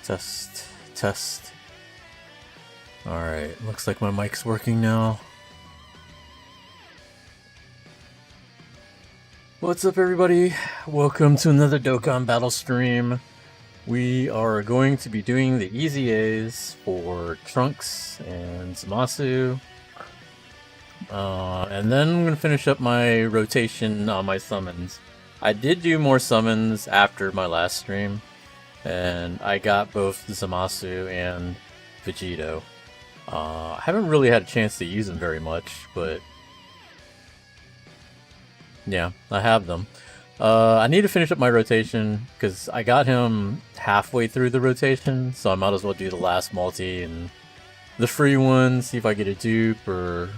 Test, test. Alright, looks like my mic's working now. What's up, everybody? Welcome to another Dokkan battle stream. We are going to be doing the EZAs for Trunks and Zamasu. And then I'm going to finish up my rotation on my summons. I did do more summons after my last stream, and I got both Zamasu and Vegito. I haven't really had a chance to use them very much, but yeah, I have them. I need to finish up my rotation because I got him halfway through the rotation, so I might as well do the last multi and the free one, see if I get a dupe or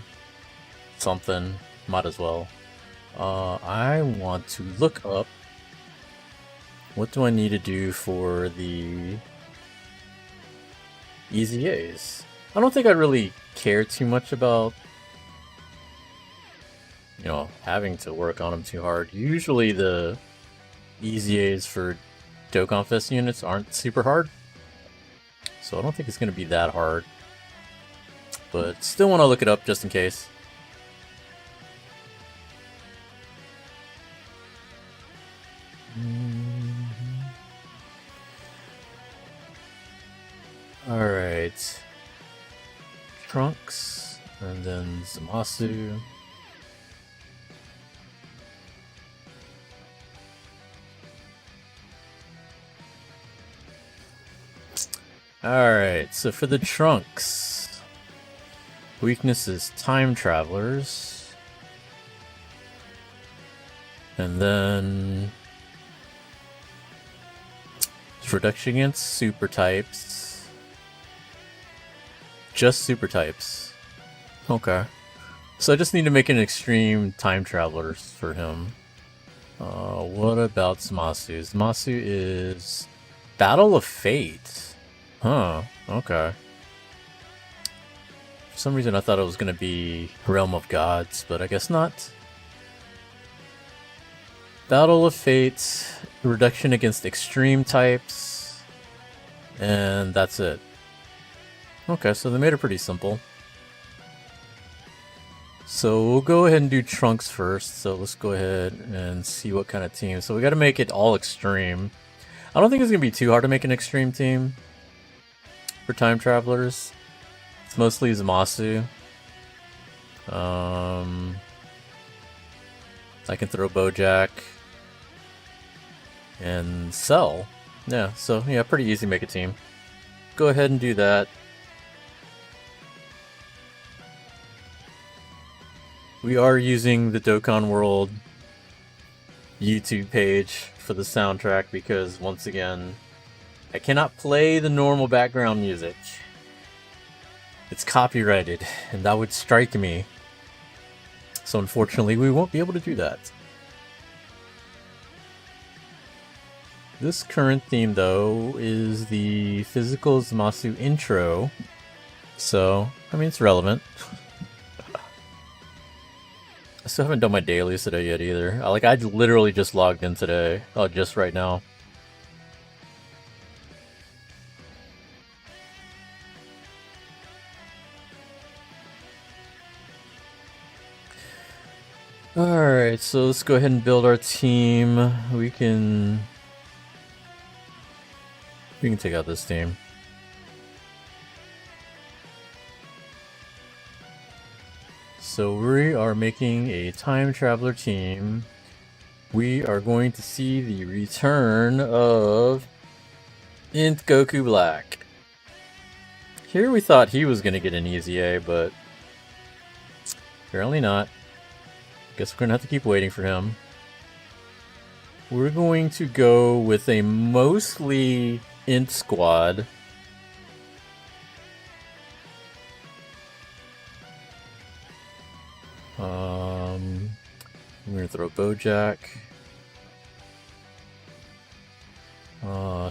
something. Might as well. I want to look up what do I need to do for the EZAs. I don't think I really care too much about, you know, having to work on them too hard. Usually the EZAs for Dokkan Fest units aren't super hard, so I don't think it's going to be that hard. But still want to look it up just in case. Alright. Trunks, and then Zamasu. Alright, so for the Trunks, weakness is Time Travelers. And then reduction against super types. Just super types. Okay. So I just need to make an extreme time travelers for him. What about Zamasu? Zamasu is Battle of Fate. Huh, okay. For some reason I thought it was going to be Realm of Gods, but I guess not. Battle of Fate, reduction against extreme types, and that's it. Okay, so they made it pretty simple. So we'll go ahead and do Trunks first. So let's go ahead and see what kind of team. So we got to make it all extreme. I don't think it's going to be too hard to make an extreme team for time travelers. It's mostly Zamasu. I can throw Bojack and Cell. Yeah, so yeah, pretty easy to make a team. Go ahead and do that. We are using the Dokkan World YouTube page for the soundtrack because, once again, I cannot play the normal background music. It's copyrighted, and that would strike me. So unfortunately, we won't be able to do that. This current theme, though, is the physical Zamasu intro. So, I mean, it's relevant. I still haven't done my dailies today yet either. I literally just logged in today. Oh, just right now. Alright, so let's go ahead and build our team. We can take out this team. So we are making a time traveler team. We are going to see the return of Int Goku Black. Here we thought he was going to get an EZA, but apparently not. Guess we're going to have to keep waiting for him. We're going to go with a mostly Int squad. I'm gonna throw Bojack.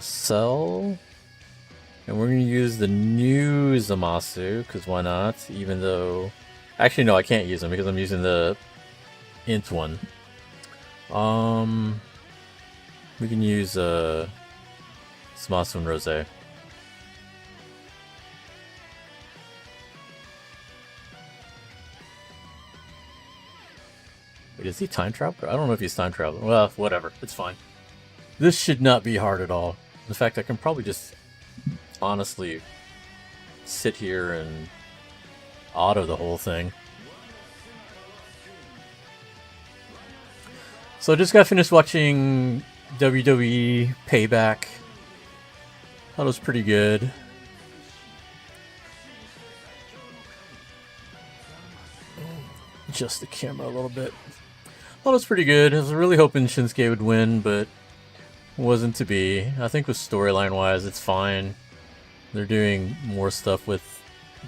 Cell. And we're gonna use the new Zamasu, because why not? Even though... Actually, no, I can't use them because I'm using the Int one. We can use Zamasu and Rose. is he time traveler? I don't know if he's time traveler. Well, whatever. It's fine. This should not be hard at all. In fact, I can probably just honestly sit here and auto the whole thing. So I just got finished watching WWE Payback. Thought it was pretty good. Adjust the camera a little bit. Thought it was pretty good. I was really hoping Shinsuke would win, but wasn't to be. I think with storyline-wise, it's fine. They're doing more stuff with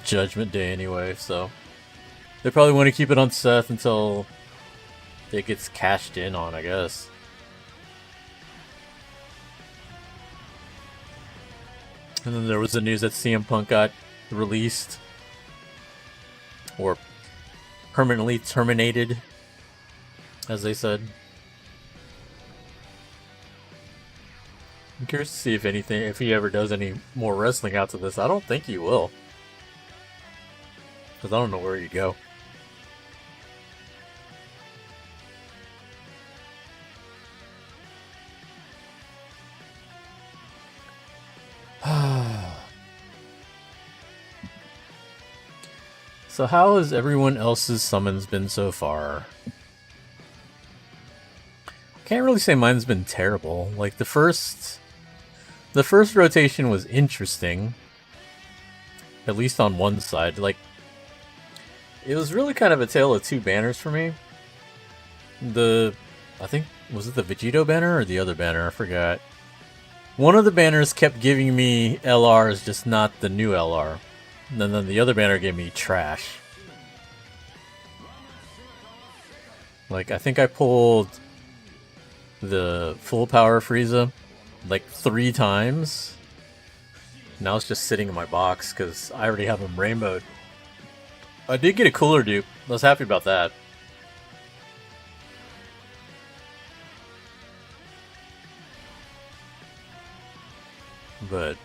Judgment Day anyway, so they probably want to keep it on Seth until it gets cashed in on, I guess. And then there was the news that CM Punk got released. Or permanently terminated, as they said. I'm curious to see if he ever does any more wrestling out of this. I don't think he will. Because I don't know where you go. So how has everyone else's summons been so far? Can't really say mine's been terrible. Like the first rotation was interesting. At least on one side. Like it was really kind of a tale of two banners for me. I think, was it the Vegito banner or the other banner? I forgot. One of the banners kept giving me LRs, just not the new LR. And then the other banner gave me trash. Like, I think I pulled the full power Frieza like 3 times. Now it's just sitting in my box because I already have him rainbowed. I did get a cooler dupe. I was happy about that. But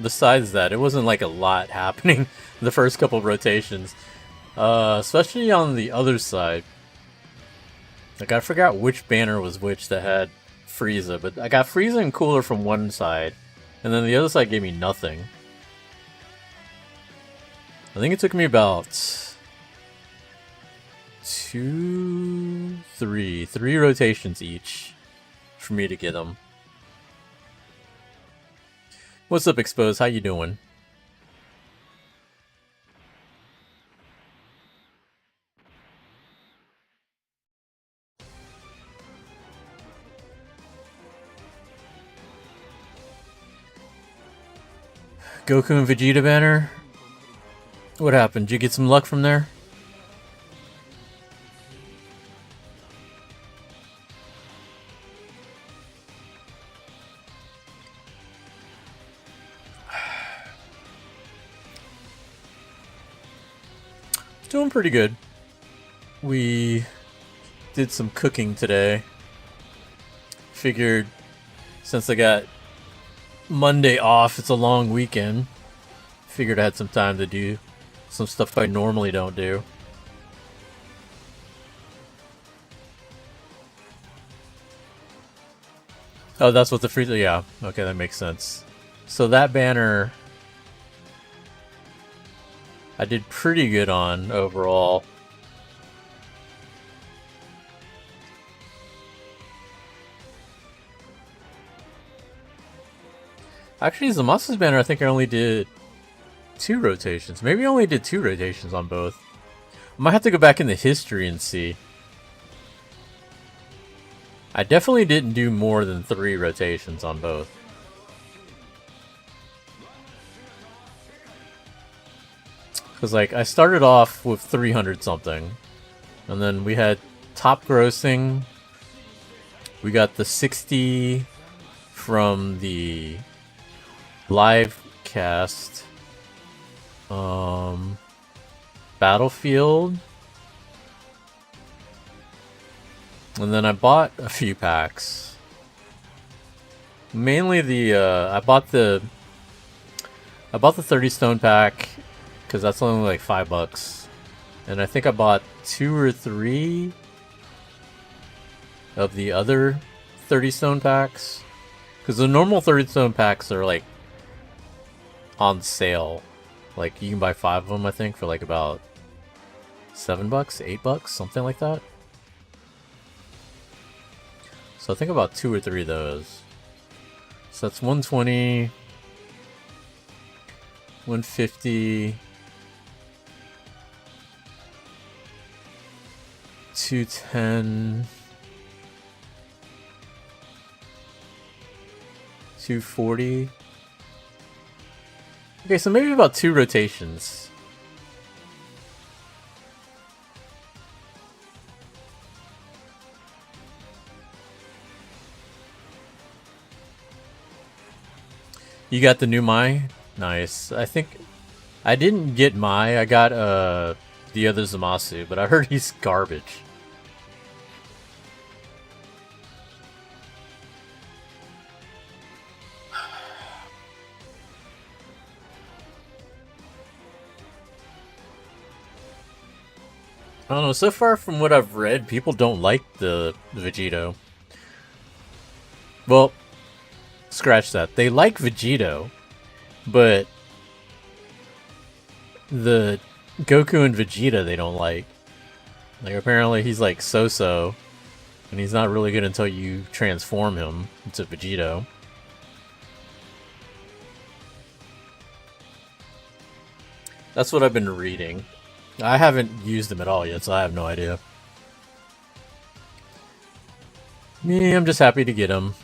besides that, it wasn't like a lot happening the first couple of rotations. Especially on the other side. Like, I forgot which banner was which that had Frieza, but I got Frieza and Cooler from one side, and then the other side gave me nothing. I think it took me about 3 rotations each for me to get them. What's up, Exposed? How you doing? Goku and Vegeta banner? What happened? Did you get some luck from there? Doing pretty good. We did some cooking today. Figured since I got Monday off, it's a long weekend. Figured I had some time to do some stuff I normally don't do. Oh, that's what the Frieza... Yeah, okay, that makes sense. So that banner I did pretty good on overall. Actually, Zamasu's banner, I think I only did 2 rotations. Maybe I only did 2 rotations on both. I might have to go back in the history and see. I definitely didn't do more than 3 rotations on both. Because, like, I started off with 300 something. And then we had top grossing. We got the 60 from the live cast. Battlefield. And then I bought a few packs. Mainly the, I bought the 30 stone pack. Because that's only like $5. And I think I bought 2 or 3 of the other 30 stone packs. Because the normal 30 stone packs are like on sale. Like you can buy 5 of them, I think, for like about $7, $8, something like that. So I think about 2 or 3 of those. So that's 120, 150, 210, 240. Okay, so maybe about 2 rotations. You got the new Mai? Nice. I think I didn't get Mai. I got the other Zamasu, but I heard he's garbage. I don't know, so far from what I've read, people don't like the Vegito. Well, scratch that. They like Vegito, but the Goku and Vegeta they don't like. Like, apparently he's like so-so, and he's not really good until you transform him into Vegito. That's what I've been reading. I haven't used them at all yet, so I have no idea. Me, I'm just happy to get them.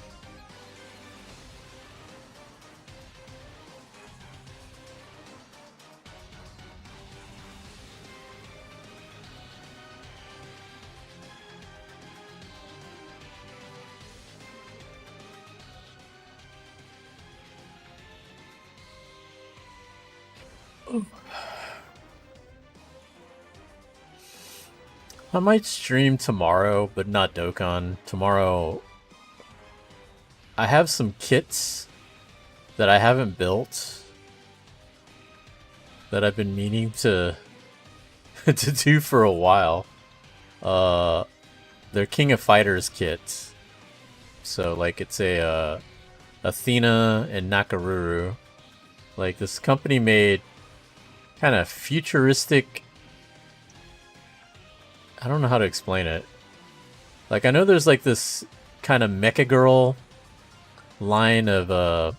I might stream tomorrow, but not Dokkan. Tomorrow, I have some kits that I haven't built that I've been meaning to to do for a while. They're King of Fighters kits. So like it's a Athena and Nakaruru. Like this company made kind of futuristic. I don't know how to explain it. Like I know there's like this kind of mecha girl line of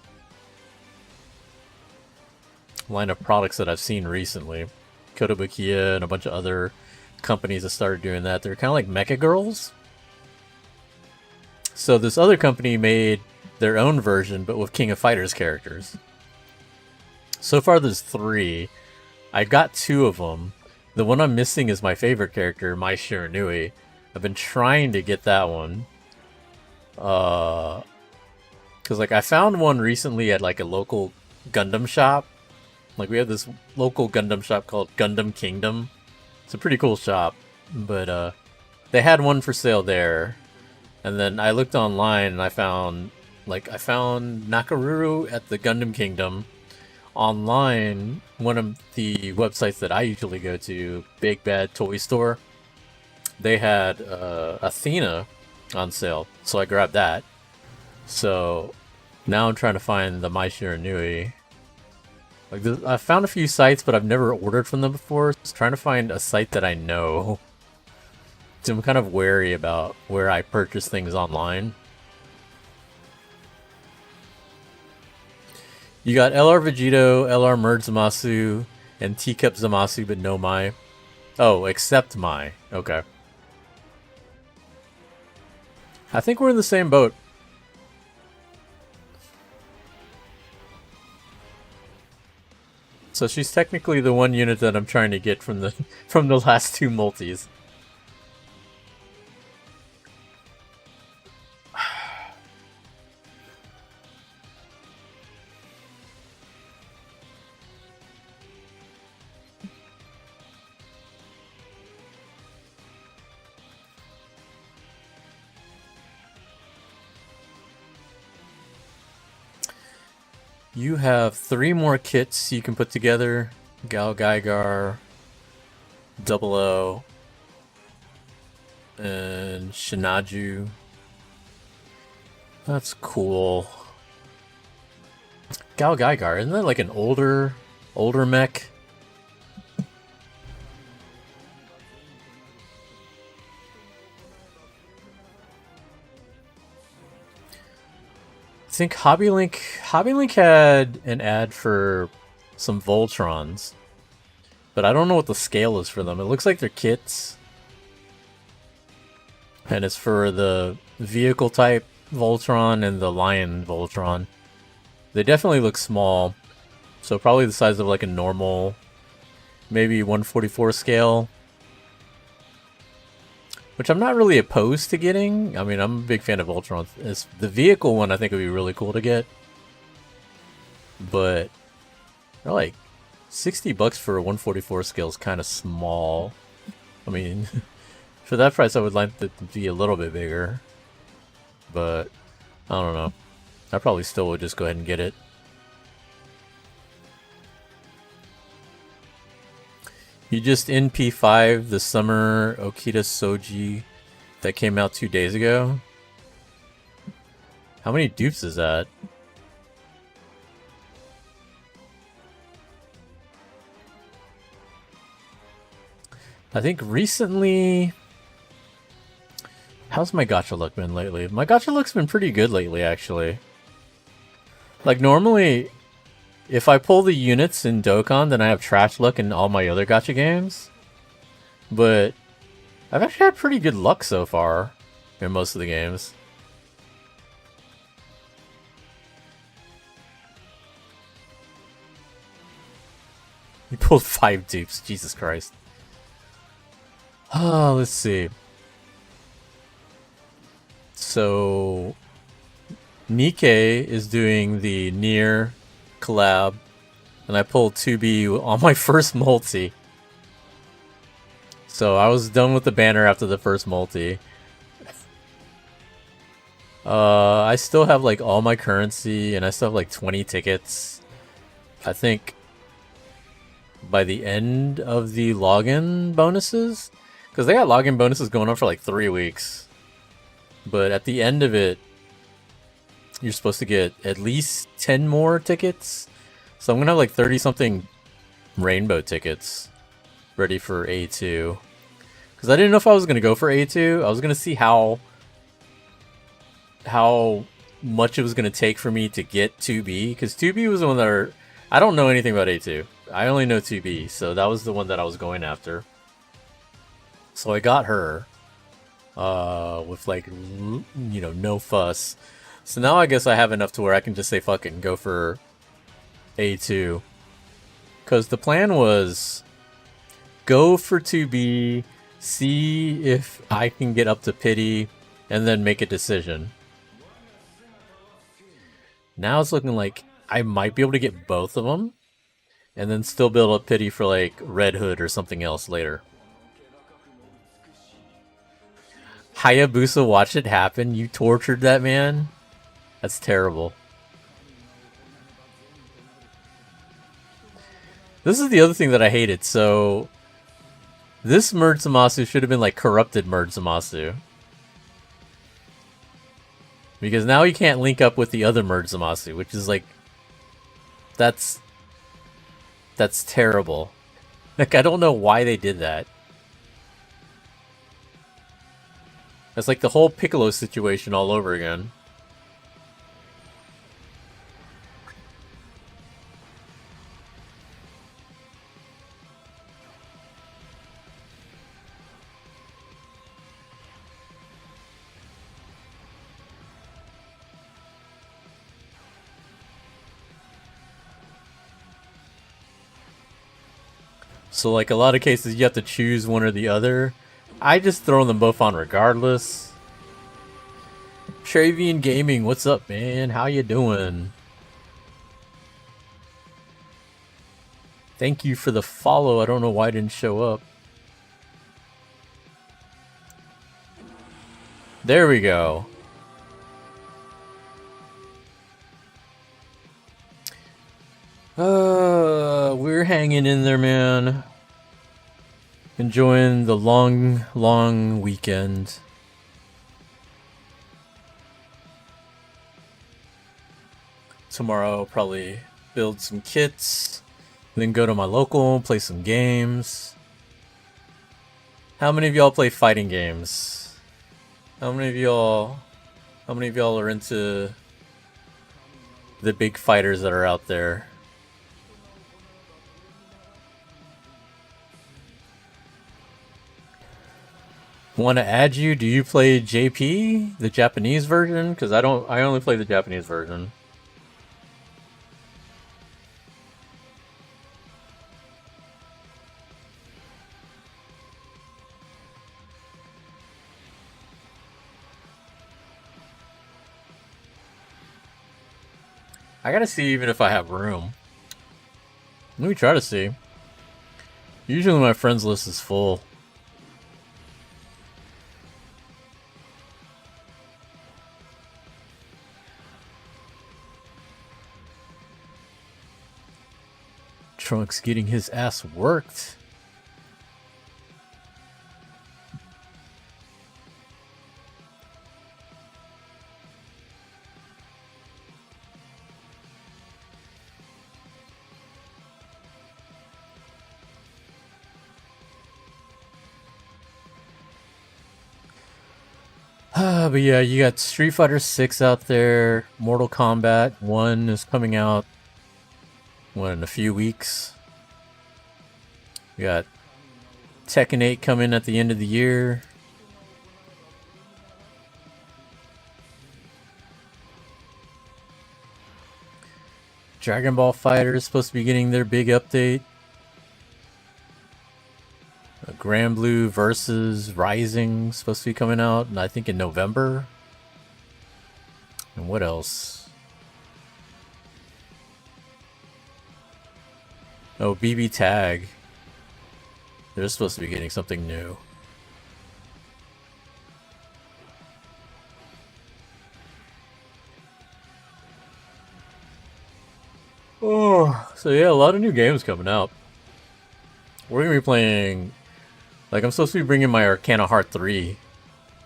products that I've seen recently. Kotobukiya and a bunch of other companies that started doing that. They're kind of like mecha girls. So this other company made their own version, but with King of Fighters characters. So far there's 3. I got 2 of them. The one I'm missing is my favorite character, Mai Shiranui. I've been trying to get that one. Because like I found one recently at like a local Gundam shop. Like we have this local Gundam shop called Gundam Kingdom. It's a pretty cool shop. But they had one for sale there. And then I looked online and I found Nakaruru at the Gundam Kingdom. Online, one of the websites that I usually go to, Big Bad Toy Store, they had Athena on sale, so I grabbed that. So now I'm trying to find the Mai Shiranui. Like I found a few sites, but I've never ordered from them before. Just trying to find a site that I know. So I'm kind of wary about where I purchase things online. You got LR Vegito, LR Merge Zamasu, and Teacup Zamasu, but no Mai. Oh, except Mai. Okay. I think we're in the same boat. So she's technically the one unit that I'm trying to get from the last 2 multis. You have 3 more kits you can put together. Gal Gaigar, Double O, and Shinaju. That's cool. Gal Gaigar, isn't that like an older mech? I think Hobby Link had an ad for some Voltrons, but I don't know what the scale is for them. It looks like they're kits, and it's for the vehicle type Voltron and the Lion Voltron. They definitely look small, so probably the size of like a normal, maybe 144 scale, which I'm not really opposed to getting. I mean, I'm a big fan of Voltron. The vehicle one I think would be really cool to get, but they're like $60 for a 144 scale is kind of small. I mean, for that price I would like it to be a little bit bigger, but I don't know. I probably still would just go ahead and get it. You just in P5 the summer Okita Soji that came out 2 days ago? How many dupes is that? I think recently... How's my gacha luck been lately? My gacha luck's been pretty good lately, actually. Like, normally, if I pull the units in Dokkan, then I have trash luck in all my other gacha games. But I've actually had pretty good luck so far in most of the games. You pulled 5 dupes, Jesus Christ. Oh, let's see. So Nikkei is doing the Nier collab, and I pulled 2B on my first multi. So I was done with the banner after the first multi. I still have like all my currency, and I still have like 20 tickets. I think by the end of the login bonuses, because they got login bonuses going on for like 3 weeks. But at the end of it, you're supposed to get at least 10 more tickets. So I'm going to have like 30-something rainbow tickets ready for A2. Because I didn't know if I was going to go for A2. I was going to see how much it was going to take for me to get 2B. Because 2B was the one that I don't know anything about A2. I only know 2B. So that was the one that I was going after. So I got her. With like, you know, no fuss. So now I guess I have enough to where I can just say fuck it and go for A2. Because the plan was go for 2B, see if I can get up to pity, and then make a decision. Now it's looking like I might be able to get both of them, and then still build up pity for like Red Hood or something else later. Hayabusa watched it happen. You tortured that man? That's terrible. This is the other thing that I hated. So, this Merge Zamasu should have been like corrupted Merge Zamasu. Because now you can't link up with the other Merge Zamasu, which is like... That's terrible. Like, I don't know why they did that. It's like the whole Piccolo situation all over again. So like a lot of cases you have to choose one or the other. I just throw them both on regardless. Travian Gaming, what's up, man? How you doing? Thank you for the follow. I don't know why it didn't show up. There we go. We're hanging in there, man. Enjoying the long, long weekend. Tomorrow I'll probably build some kits, then go to my local, play some games. How many of y'all play fighting games? How many of y'all are into the big fighters that are out there? Want to add you? Do you play JP, the Japanese version? Because I don't. I only play the Japanese version. I gotta see even if I have room. Let me try to see. Usually my friends list is full. Trunks getting his ass worked. But yeah, you got Street Fighter 6 out there. Mortal Kombat 1 is coming out, what, in a few weeks. We got Tekken 8 coming at the end of the year. Dragon Ball Fighter is supposed to be getting their big update. Grand Blue versus Rising supposed to be coming out, and I think in November. And what else? Oh, BB Tag. They're supposed to be getting something new. Oh, so yeah, a lot of new games coming out. We're gonna be playing. Like, I'm supposed to be bringing my Arcana Heart 3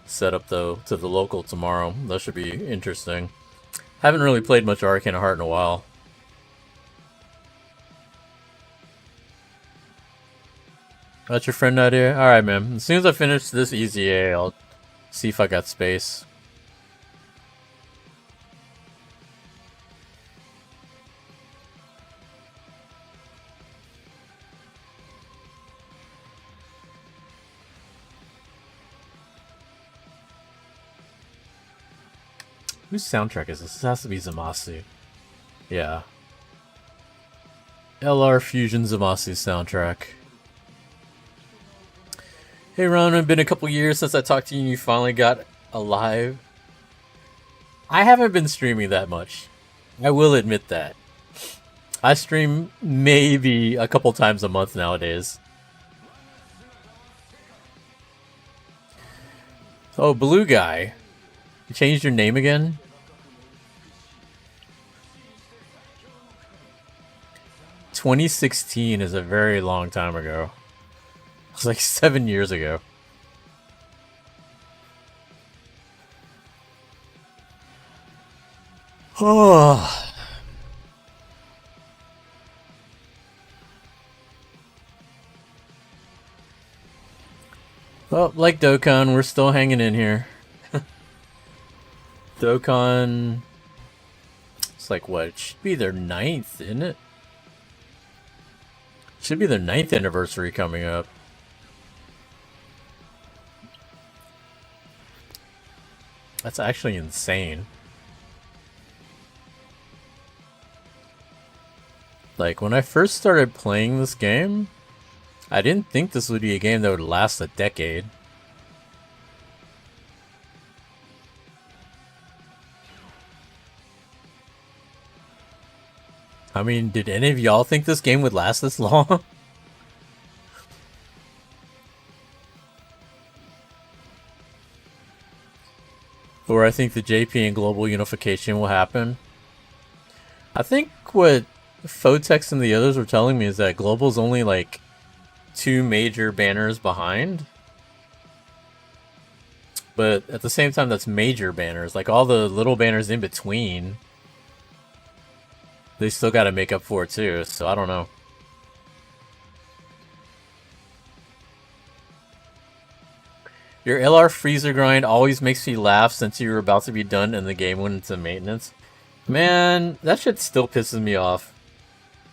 setup, though, to the local tomorrow. That should be interesting. Haven't really played much Arcana Heart in a while. That's your friend idea? Alright, man. As soon as I finish this EZA, I'll see if I got space. Whose soundtrack is this? This has to be Zamasu. Yeah. LR Fusion Zamasu soundtrack. Hey Ron, it's been a couple years since I talked to you and you finally got alive. I haven't been streaming that much. I will admit that. I stream maybe a couple times a month nowadays. Oh, Blue Guy. You changed your name again? "2016 is a very long time ago. It was like 7 years ago. Oh. Well, like Dokkan, we're still hanging in here. Dokkan, it's like, what, it should be their 9th, isn't it? Should be their 9th anniversary coming up. That's actually insane. Like, when I first started playing this game, I didn't think this would be a game that would last a decade. I mean, did any of y'all think this game would last this long? Or I think the JP and global unification will happen. I think what Photex and the others were telling me is that global's only like 2 major banners behind. But at the same time, that's major banners. Like all the little banners in between, they still got to make up for it too. So I don't know. Your LR freezer grind always makes me laugh since you were about to be done in the game when it's in maintenance. Man, that shit still pisses me off.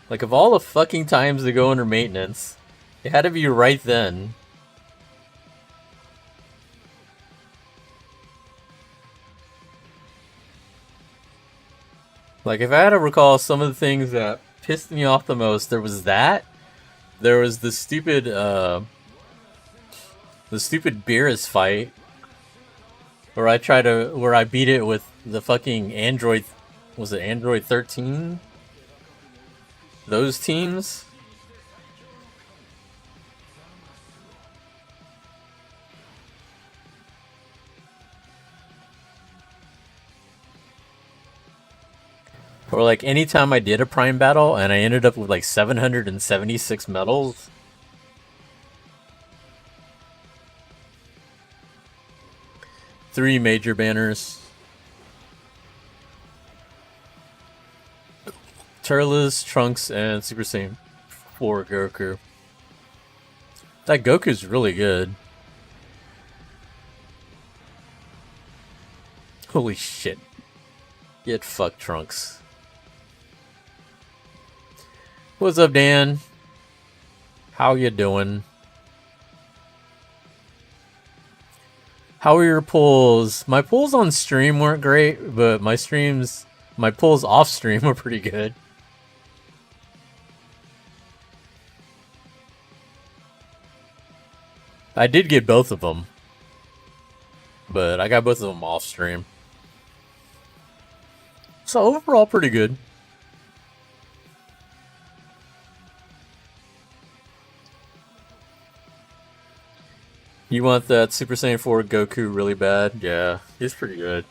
Like, of all the fucking times to go under maintenance, it had to be right then. Like, if I had to recall some of the things that pissed me off the most, there was that. There was the stupid Beerus fight. Where I beat it with the fucking Android, was it Android 13? Those teams? Or like anytime I did a Prime battle and I ended up with like 776 medals. Three major banners. Turles, Trunks, and Super Saiyan 4 Goku. That Goku's really good. Holy shit. Get fucked, Trunks. What's up, Dan? How you doing? How are your pulls? My pulls on stream weren't great, but my pulls off stream were pretty good. I did get both of them, but I got both of them off stream. So overall, pretty good. You want that Super Saiyan 4 Goku really bad? Yeah, he's pretty good.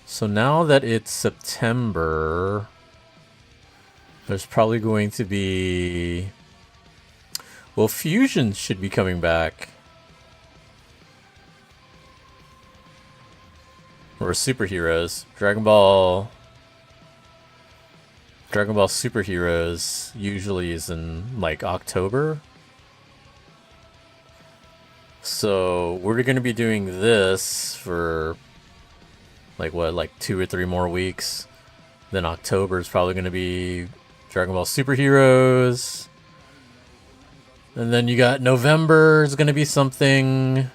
So now that it's September, there's probably going to be... Well, fusions should be coming back. Or superheroes. Dragon Ball Superheroes usually is in like October. So we're going to be doing this for like what, like 2 or 3 more weeks. Then October is probably going to be Dragon Ball Superheroes. And then you got November is going to be something.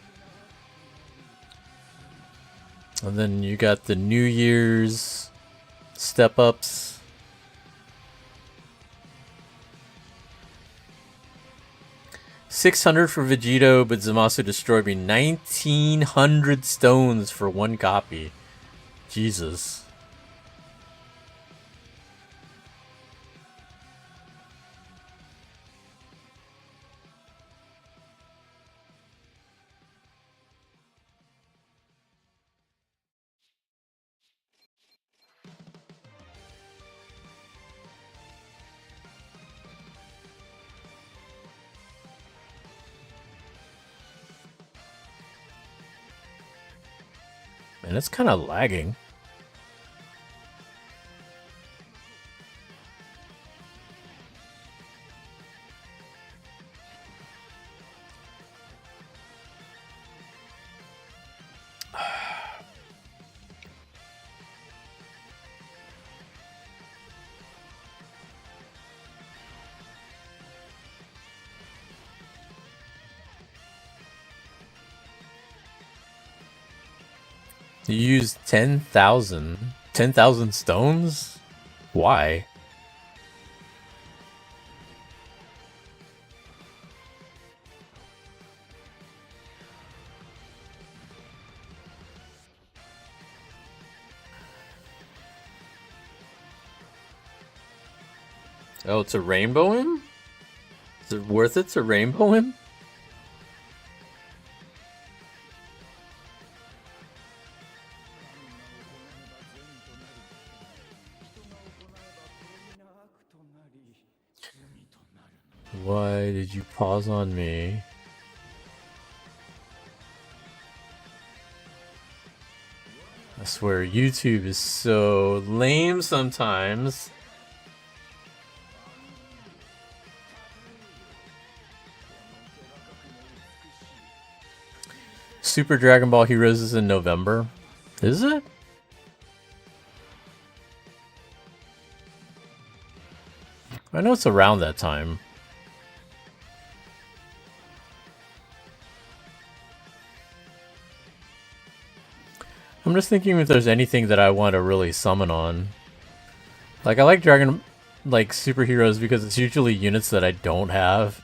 And then you got the New Year's step-ups. $600 for Vegito, but Zamasu destroyed me. 1,900 stones for 1 copy. Jesus. Man, it's kind of lagging. You used 10,000 stones? Why? Oh, to rainbow him? Is it worth it to rainbow him? Why did you pause on me? I swear, YouTube is so lame sometimes. Super Dragon Ball Heroes is in November. Is it? I know it's around that time. I'm just thinking if there's anything that I want to really summon on. Like, I like superheroes because it's usually units that I don't have.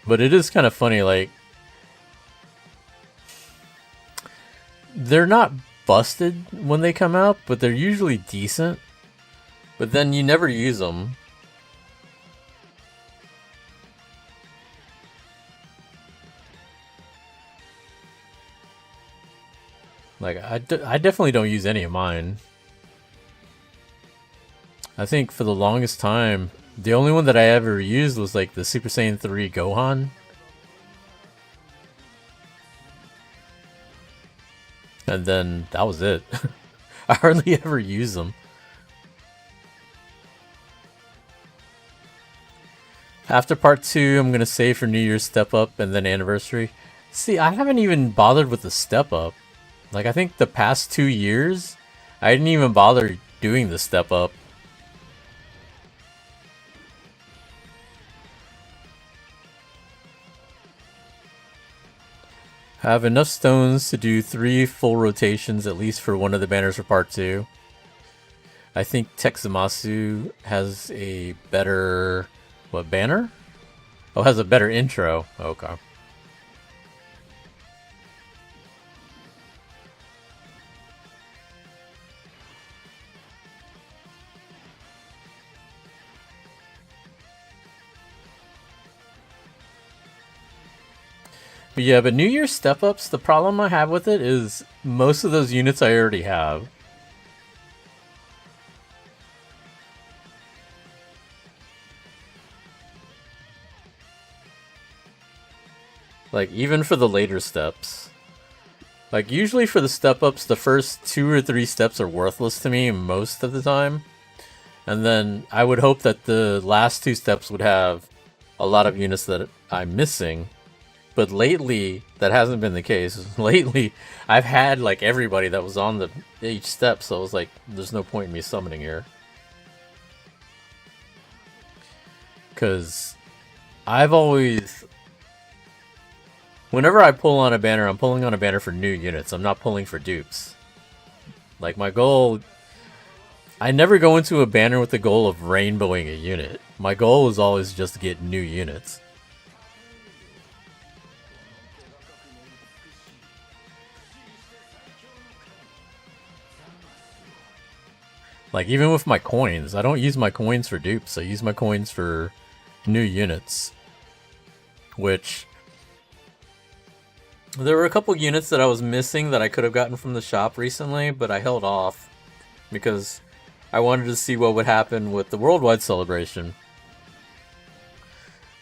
But it is kind of funny, like, they're not busted when they come out, but they're usually decent. But then you never use them. Like, I definitely don't use any of mine. I think for the longest time, the only one that I ever used was like the Super Saiyan 3 Gohan. And then that was it. I hardly ever use them. After part 2, I'm going to save for New Year's Step Up and then Anniversary. See, I haven't even bothered with the Step Up. Like, I think the past 2 years, I didn't even bother doing the Step Up. I have enough stones to do 3 full rotations, at least for one of the banners for part 2. I think TEQ Zamasu has a better... What, banner? Oh, has a better intro. Okay. But yeah, but New Year's step-ups, the problem I have with it is most of those units I already have. Like, even for the later steps. Like, usually for the step-ups, the first 2 or 3 steps are worthless to me most of the time. And then I would hope that the last 2 steps would have a lot of units that I'm missing. But lately, that hasn't been the case. Lately, I've had, like, everybody that was on each step, so I was like, there's no point in me summoning here. Because I've always... Whenever I pull on a banner, I'm pulling on a banner for new units. I'm not pulling for dupes. Like, my goal... I never go into a banner with the goal of rainbowing a unit. My goal is always just to get new units. Like, even with my coins, I don't use my coins for dupes. I use my coins for new units. Which... There were a couple units that I was missing that I could have gotten from the shop recently, but I held off. Because I wanted to see what would happen with the worldwide celebration.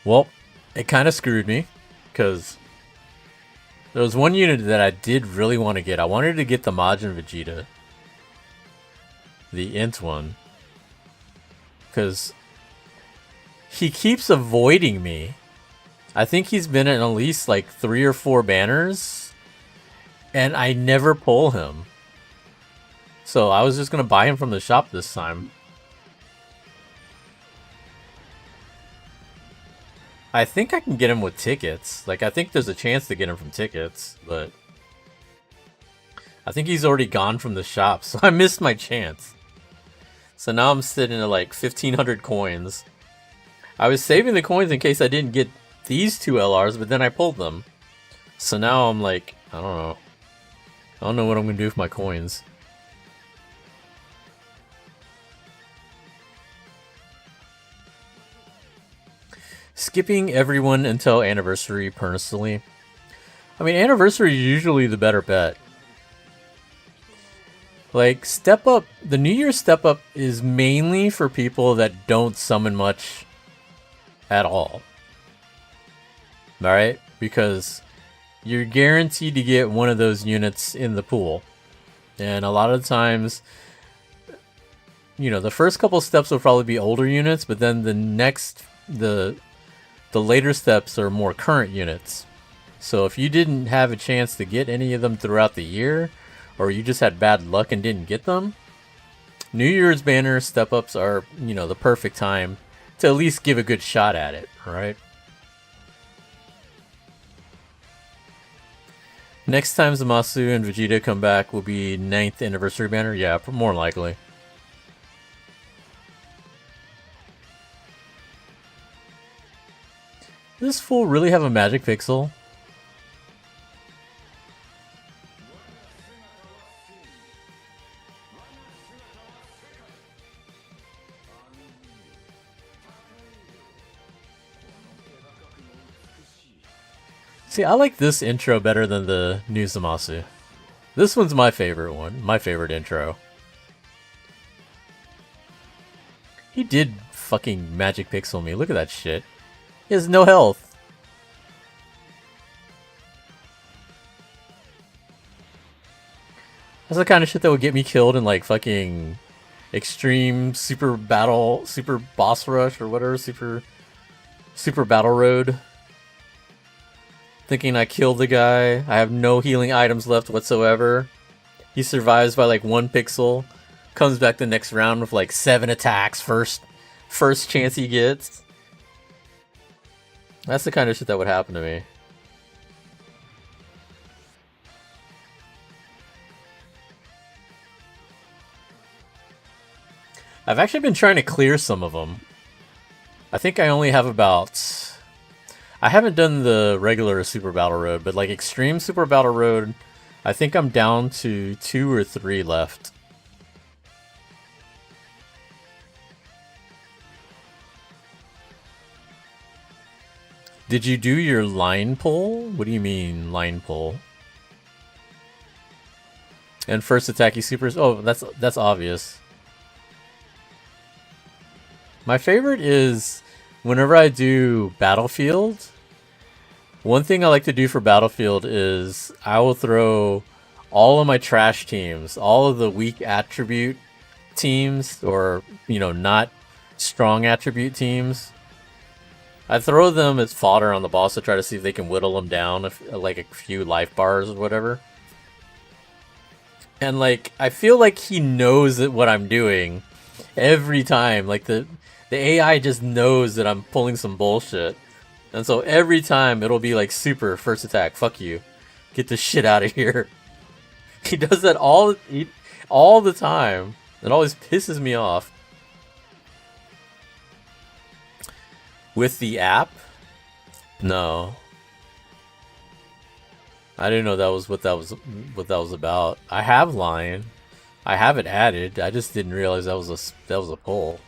Well, it kind of screwed me. Because there was one unit that I did really want to get. I wanted to get the Majin Vegeta. The Int one. Because he keeps avoiding me. I think he's been in at least like 3 or 4 banners. And I never pull him. So I was just going to buy him from the shop this time. I think I can get him with tickets. Like, I think there's a chance to get him from tickets. But I think he's already gone from the shop. So I missed my chance. So now I'm sitting at like 1,500 coins. I was saving the coins in case I didn't get these 2 LRs, but then I pulled them. So now I'm like, I don't know. I don't know what I'm going to do with my coins. Skipping everyone until Anniversary, personally. I mean, Anniversary is usually the better bet. Like, step up, the New Year's step up is mainly for people that don't summon much at all. Alright? Because you're guaranteed to get one of those units in the pool. And a lot of times, you know, the first couple steps will probably be older units, but then the later steps are more current units. So if you didn't have a chance to get any of them throughout the year, or you just had bad luck and didn't get them, New Year's banner step-ups are, you know, the perfect time to at least give a good shot at it, right? Next time Zamasu and Vegeta come back will be 9th anniversary banner? Yeah, more likely. Does this fool really have a magic pixel? See, I like this intro better than the new Zamasu. This one's my favorite one. My favorite intro. He did fucking magic pixel me. Look at that shit. He has no health. That's the kind of shit that would get me killed in like fucking extreme super battle, super boss rush or whatever, super battle road. Thinking I killed the guy. I have no healing items left whatsoever. He survives by like 1 pixel. Comes back the next round with like 7 attacks first chance he gets. That's the kind of shit that would happen to me. I've actually been trying to clear some of them. I think I only have about... I haven't done the regular Super Battle Road, but like Extreme Super Battle Road, I think I'm down to 2 or 3 left. Did you do your line pull? What do you mean, line pull? And first attack, you supers... Oh, that's obvious. My favorite is whenever I do Battlefield. One thing I like to do for Battlefield is I will throw all of my trash teams, all of the weak attribute teams, or, you know, not strong attribute teams. I throw them as fodder on the boss to try to see if they can whittle them down, like a few life bars or whatever. And like, I feel like he knows what I'm doing every time. Like the AI just knows that I'm pulling some bullshit. And so every time it'll be like super first attack, fuck you. Get this shit out of here. He does that all the time. It always pisses me off. With the app? No. I didn't know that was what that was about. I have Lion. I have it added. I just didn't realize that was a pull.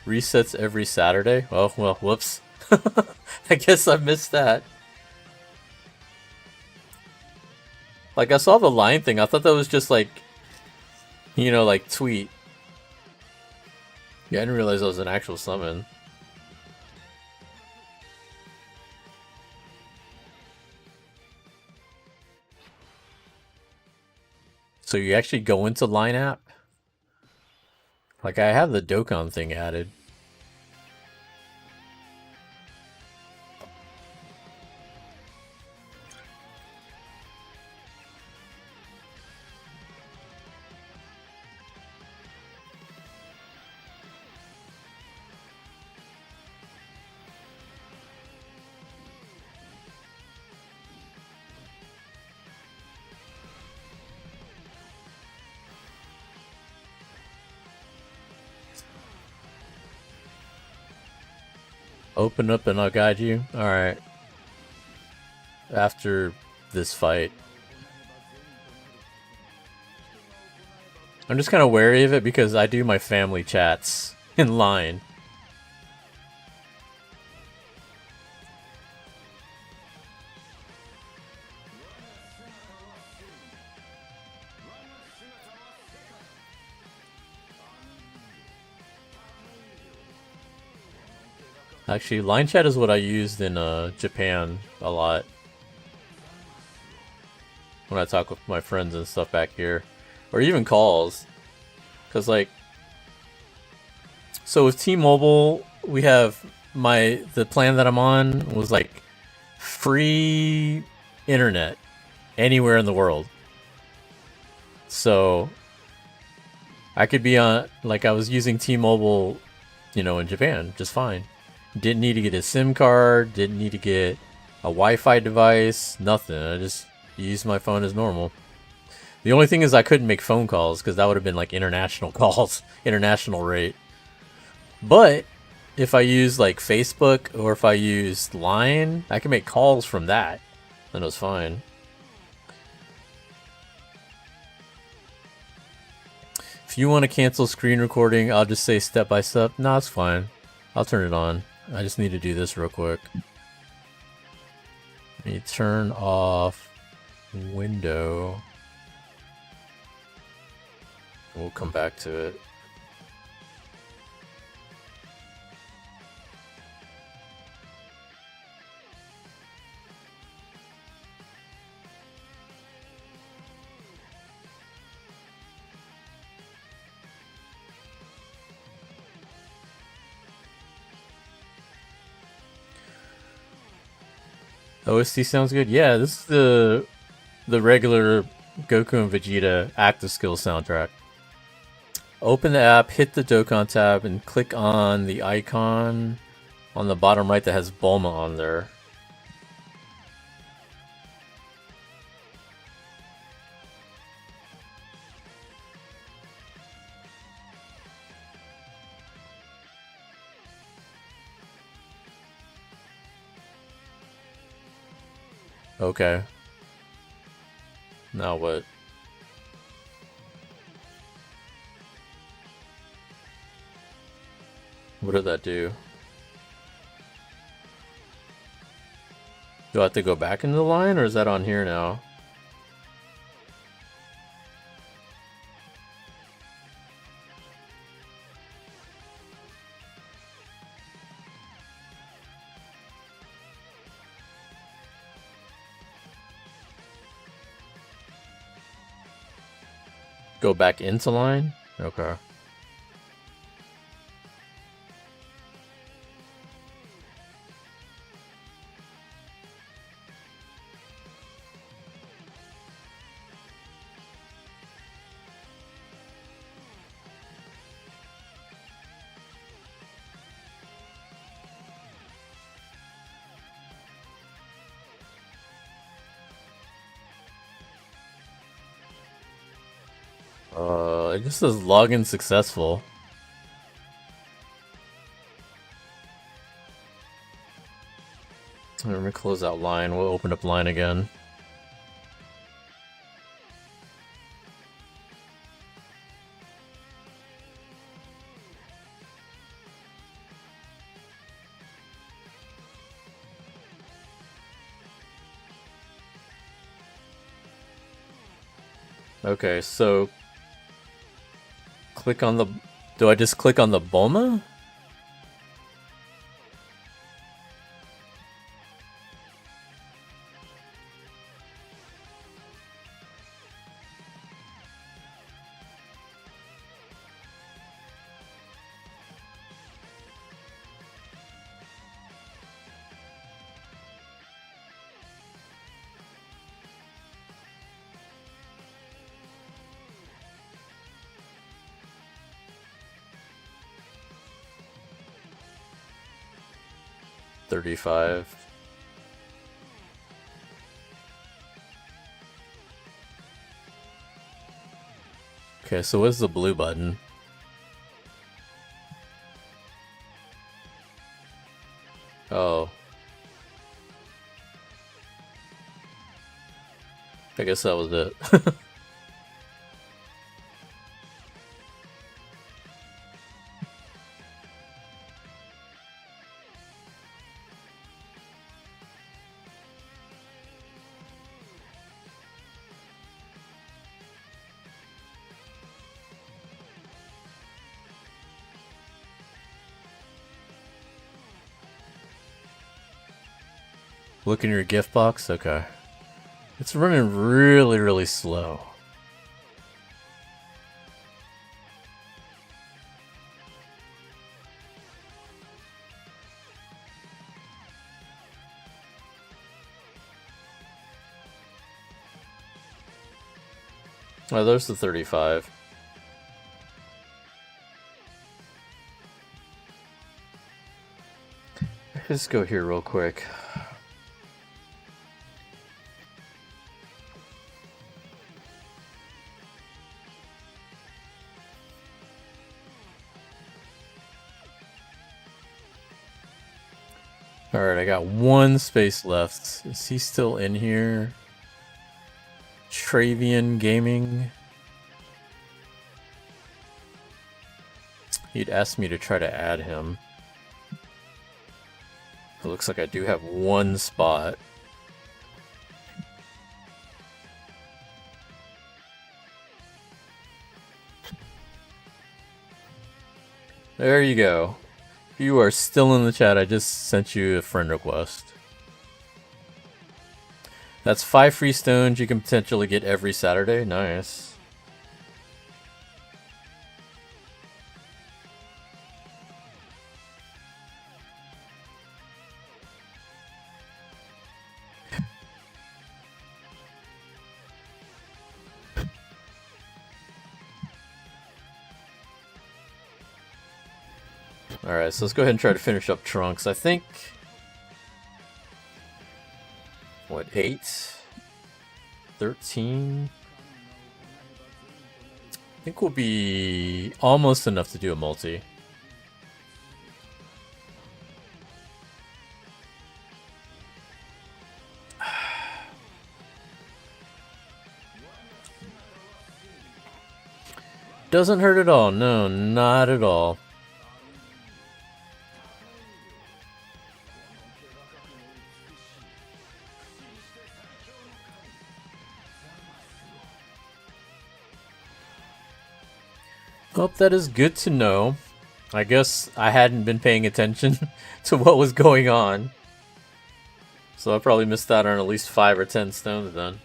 Resets every Saturday? Oh, well, whoops. I guess I missed that. Like, I saw the line thing. I thought that was just like, you know, like tweet. Yeah, I didn't realize that was an actual summon. So you actually go into line app? Like, I have the Dokkan thing added. Open up and I'll guide you. Alright. After this fight. I'm just kind of wary of it because I do my family chats in line. Actually, line chat is what I used in Japan a lot. When I talk with my friends and stuff back here. Or even calls. Because, like... So with T-Mobile, we have the plan that I'm on was, like, free internet anywhere in the world. So... I could be on... Like, I was using T-Mobile, you know, in Japan, just fine. Didn't need to get a SIM card, didn't need to get a Wi-Fi device, nothing. I just used my phone as normal. The only thing is I couldn't make phone calls because that would have been like international calls, international rate. But if I use like Facebook or if I used Line, I can make calls from that. And it was fine. If you want to cancel screen recording, I'll just say step by step. No, it's fine. I'll turn it on. I just need to do this real quick. Let me turn off window. We'll come back to it. OST sounds good. Yeah, this is the regular Goku and Vegeta active skills soundtrack. Open the app, hit the Dokkan tab, and click on the icon on the bottom right that has Bulma on there. Okay. Now what? What did that do? Do I have to go back into the line, or is that on here now? Go back into line? Okay. It just says login successful. Let me close out line. We'll open up line again. Okay, so click on the... Do I just click on the Bulma? $35. Okay, so what's the blue button? Oh. I guess that was it. Look in your gift box? Okay. It's running really, really slow. Oh, there's the 35. Let's go here real quick. Alright, I got one space left. Is he still in here? Travian Gaming. He'd asked me to try to add him. It looks like I do have one spot. There you go. If you are still in the chat, I just sent you a friend request. That's 5 free stones you can potentially get every Saturday. Nice. Alright, so let's go ahead and try to finish up Trunks. I think... What, 8? 13? I think we'll be almost enough to do a multi. Doesn't hurt at all. No, not at all. Well, that is good to know. I guess I hadn't been paying attention to what was going on. So I probably missed out on at least 5 or 10 stones then.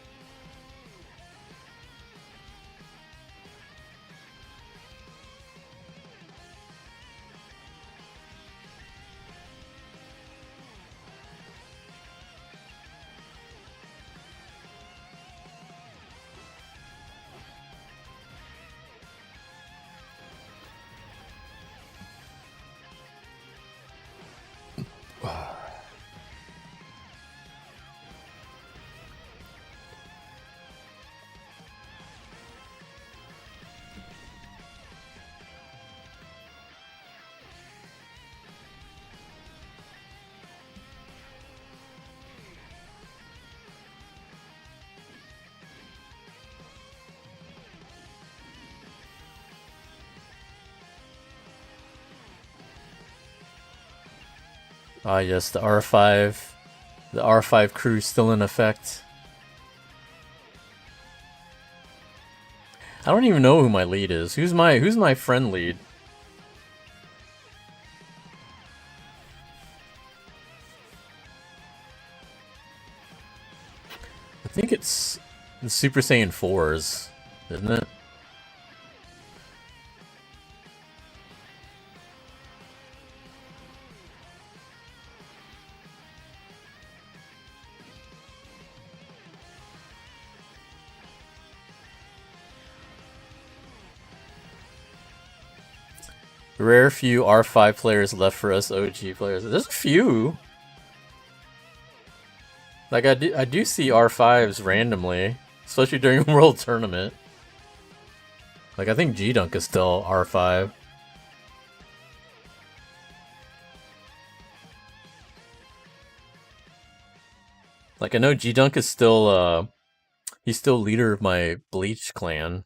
Ah, yes, the R5. The R5 crew still in effect. I don't even know who my lead is. Who's my friend lead? I think it's the Super Saiyan 4s, isn't it? Rare few R5 players left for us OG players. There's a few. Like I do see R5s randomly, especially during World Tournament. Like I think G-Dunk is still R5. Like I know G-Dunk is still He's still leader of my Bleach clan.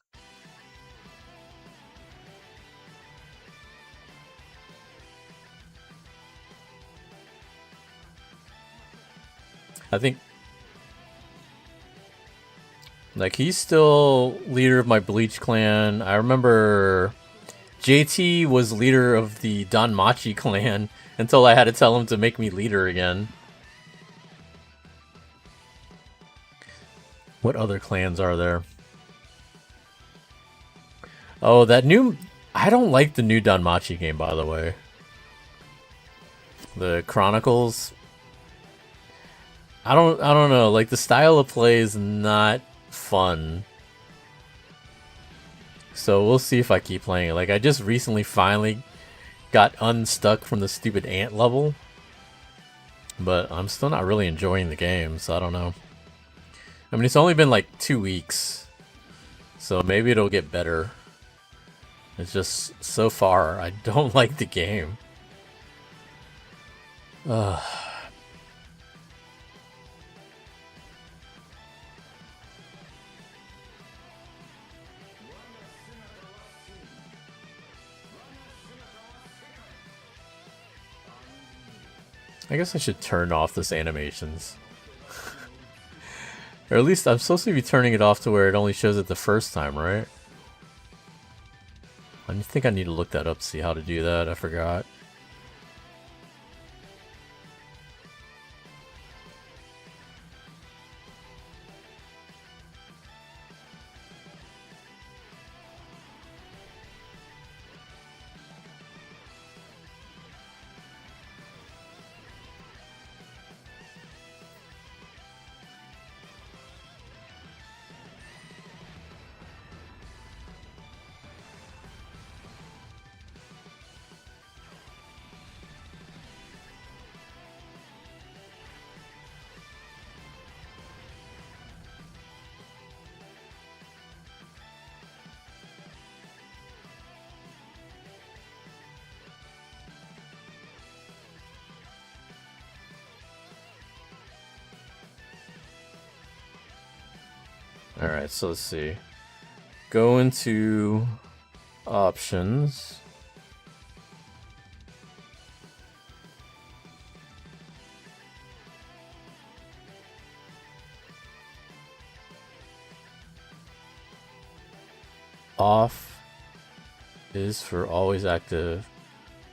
I think, like, he's still leader of my Bleach clan. I remember JT was leader of the Danmachi clan until I had to tell him to make me leader again. What other clans are there? Oh, that new... I don't like the new Danmachi game, by the way. The Chronicles. I don't know. Like, the style of play is not fun. So we'll see if I keep playing it. Like, I just recently finally got unstuck from the stupid ant level. But I'm still not really enjoying the game, so I don't know. I mean, it's only been like 2 weeks. So maybe it'll get better. It's just, so far, I don't like the game. Ugh. I guess I should turn off this animations. Or at least I'm supposed to be turning it off to where it only shows it the first time, right? I think I need to look that up to see how to do that. I forgot. Alright, so let's see. Go into options. Off is for always active.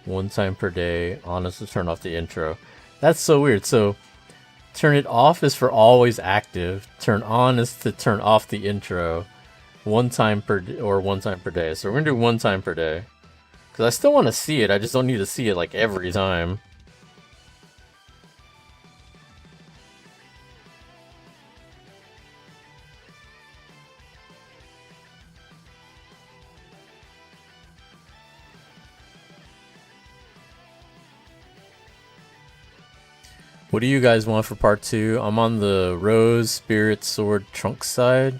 1 time per day. On is to turn off the intro. That's so weird. So turn it off is for always active. Turn on is to turn off the intro. 1 time per or 1 time per day. So we're gonna do 1 time per day. Cause I still want to see it. I just don't need to see it like every time. What do you guys want for part 2? I'm on the Rose, Spirit, Sword, Trunks side.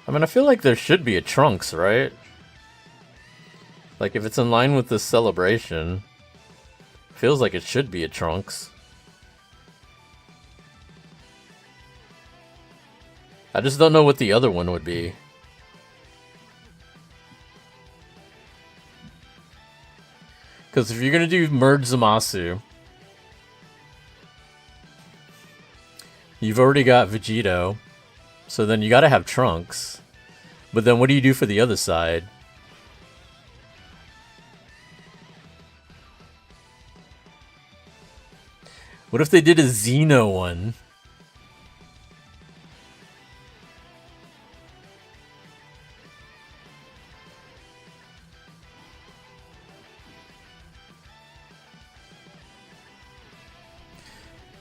I mean, I feel like there should be a Trunks, right? Like, if it's in line with this celebration, feels like it should be a Trunks. I just don't know what the other one would be. Because if you're gonna do merge Zamasu, you've already got Vegito, so then you gotta have Trunks. But then what do you do for the other side? What if they did a Xeno one?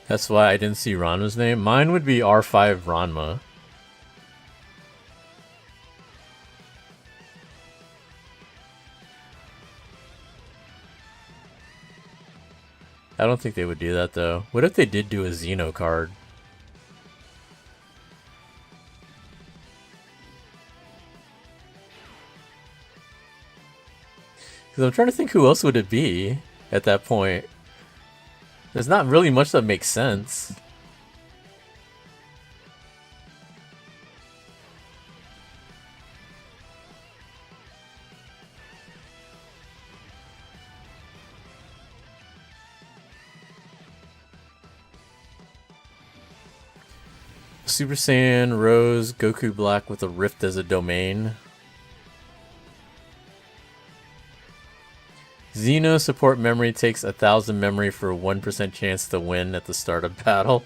That's why I didn't see Ranma's name. Mine would be R5 Ranma. I don't think they would do that though. What if they did do a Xeno card? Because I'm trying to think who else would it be at that point. There's not really much that makes sense. Super Saiyan, Rose, Goku Black with a Rift as a domain. Xeno support memory takes 1,000 memory for a 1% chance to win at the start of battle.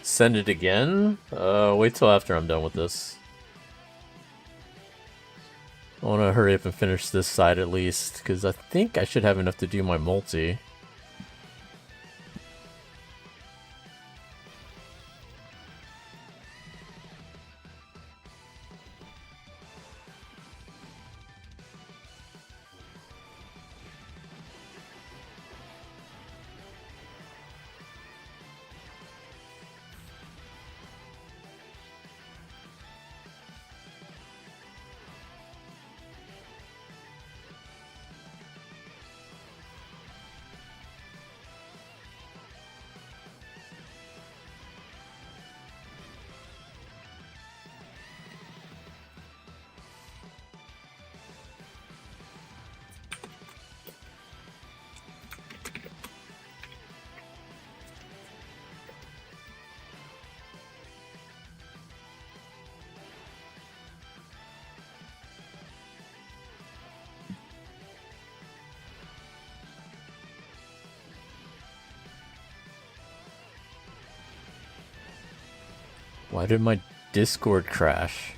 Send it again? Wait till after I'm done with this. I want to hurry up and finish this side at least, because I think I should have enough to do my multi. Why did my Discord crash?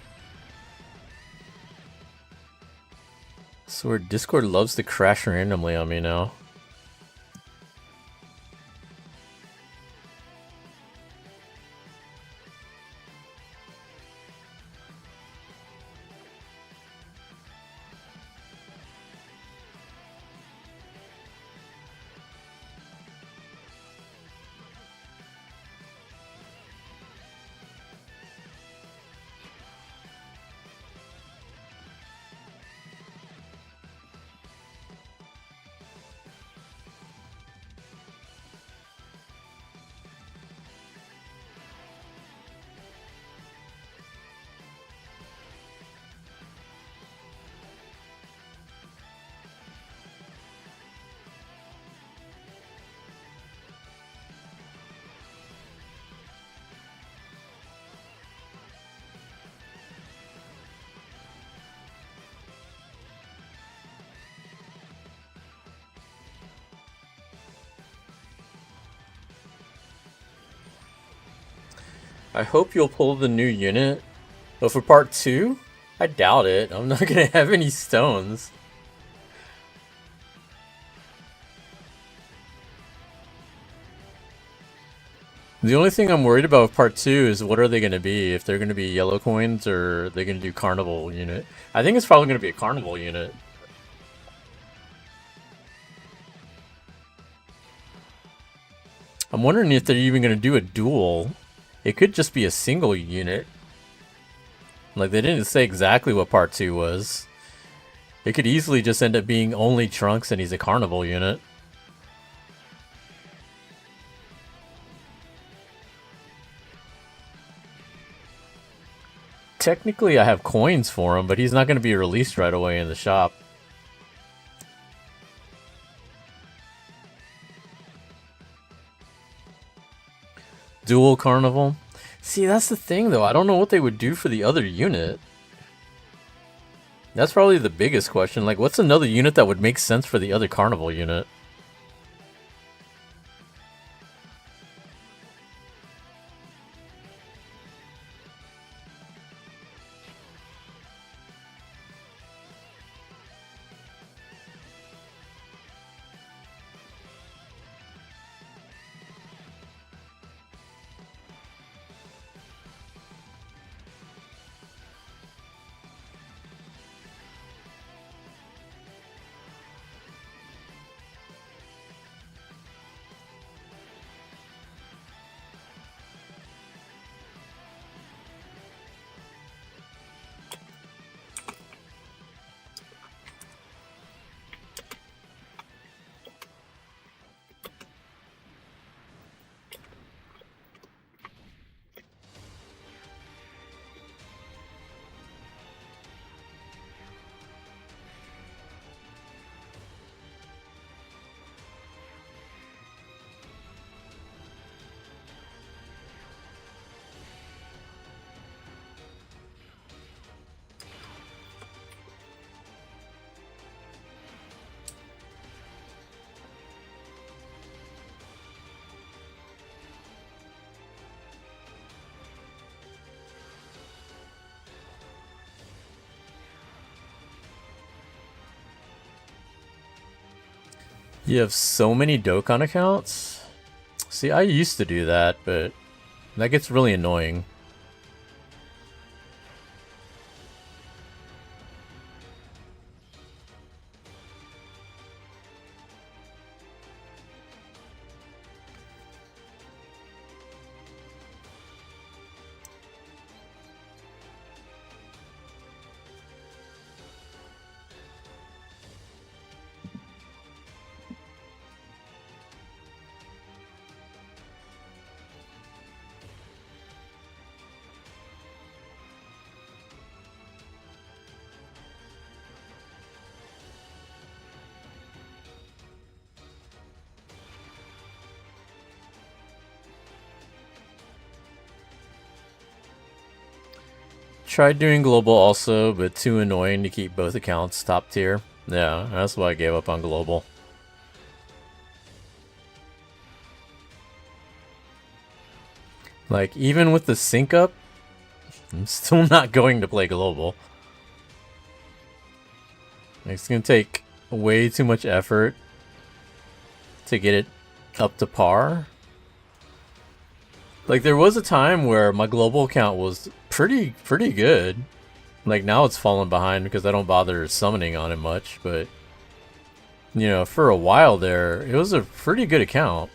I swear Discord loves to crash randomly on me now. I hope you'll pull the new unit. But for part 2, I doubt it. I'm not gonna have any stones. The only thing I'm worried about with part 2 is what are they gonna be? If they're gonna be yellow coins or they're gonna do carnival unit. I think it's probably gonna be a carnival unit. I'm wondering if they're even gonna do a duel. It could just be a single unit. Like, they didn't say exactly what part 2 was. It could easily just end up being only Trunks and he's a carnival unit. Technically, I have coins for him, but he's not going to be released right away in the shop. Dual Carnival? See, that's the thing, though. I don't know what they would do for the other unit. That's probably the biggest question. Like, what's another unit that would make sense for the other Carnival unit? You have so many Dokkan accounts? See, I used to do that, but that gets really annoying. Tried doing global also, but too annoying to keep both accounts top tier. Yeah, that's why I gave up on global. Like, even with the sync up, I'm still not going to play global. It's gonna take way too much effort to get it up to par. Like, there was a time where my global account was pretty good. Like, now it's fallen behind because I don't bother summoning on it much, but you know, for a while there, it was a pretty good account.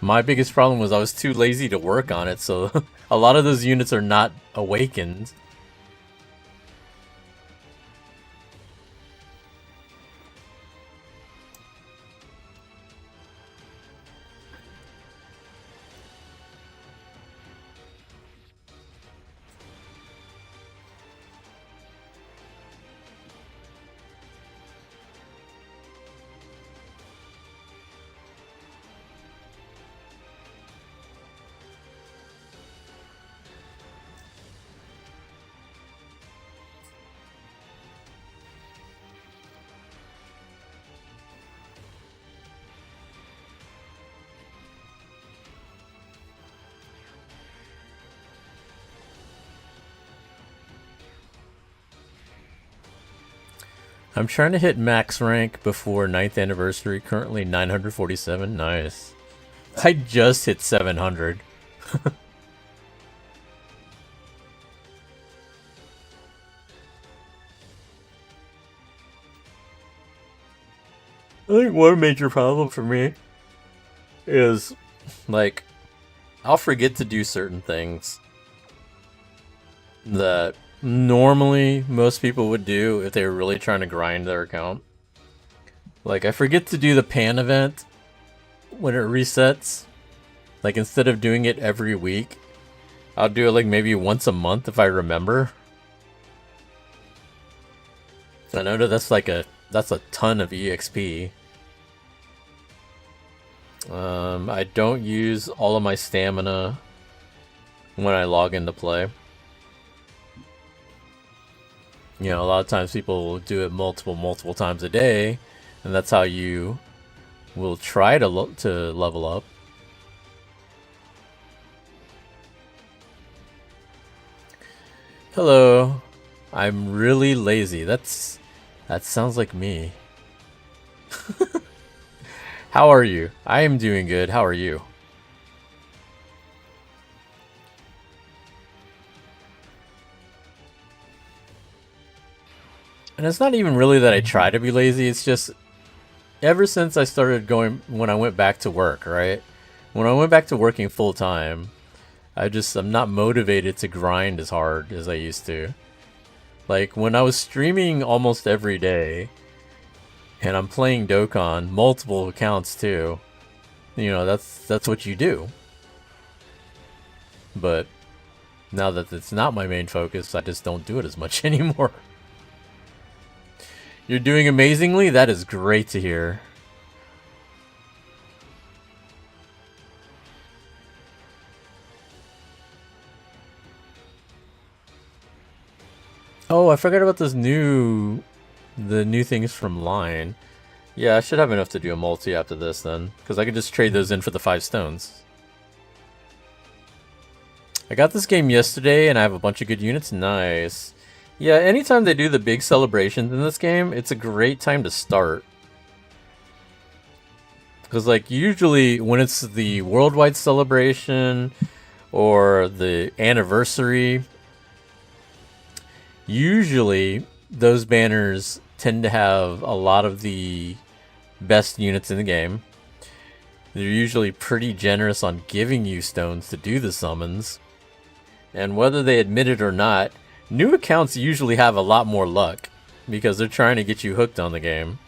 My biggest problem was I was too lazy to work on it, so a lot of those units are not awakened. I'm trying to hit max rank before 9th anniversary, currently 947, nice. I just hit 700. I think one major problem for me is, like, I'll forget to do certain things that normally most people would do if they were really trying to grind their account. Like, I forget to do the pan event when it resets. Like, instead of doing it every week, I'll do it like maybe once a month if I remember. I know that's like that's a ton of EXP. I don't use all of my stamina when I log into play. You know, a lot of times people will do it multiple times a day, and that's how you will try to level up. Hello. I'm really lazy. That sounds like me. How are you? I am doing good. How are you? And it's not even really that I try to be lazy, it's just ever since I started going, when I went back to work, right? When I went back to working full time, I'm not motivated to grind as hard as I used to. Like, when I was streaming almost every day, and I'm playing Dokkan, multiple accounts too, you know, that's what you do. But now that it's not my main focus, I just don't do it as much anymore. You're doing amazingly? That is great to hear. Oh, I forgot about the new things from Line. Yeah, I should have enough to do a multi after this then, because I could just trade those in for the 5 stones. I got this game yesterday and I have a bunch of good units. Nice. Yeah, anytime they do the big celebrations in this game, it's a great time to start. Because, like, usually when it's the worldwide celebration or the anniversary, usually those banners tend to have a lot of the best units in the game. They're usually pretty generous on giving you stones to do the summons. And whether they admit it or not, new accounts usually have a lot more luck because they're trying to get you hooked on the game.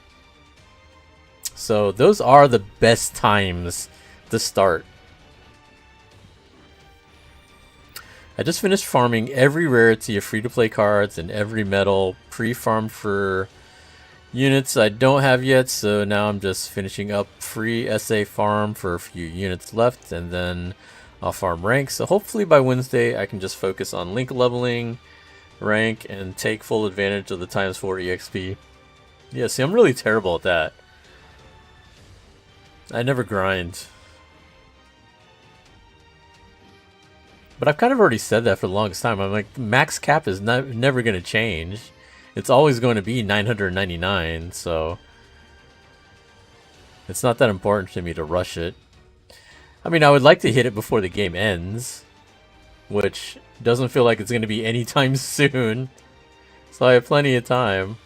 So those are the best times to start. I just finished farming every rarity of free-to-play cards and every medal pre-farmed for units I don't have yet, so now I'm just finishing up free SA farm for a few units left, and then I'll farm rank. So hopefully by Wednesday I can just focus on link leveling, rank, and take full advantage of the ×4 EXP. Yeah, see, I'm really terrible at that. I never grind. But I've kind of already said that for the longest time. I'm like, max cap is never going to change. It's always going to be 999, so it's not that important to me to rush it. I mean, I would like to hit it before the game ends, which doesn't feel like it's going to be anytime soon. So I have plenty of time.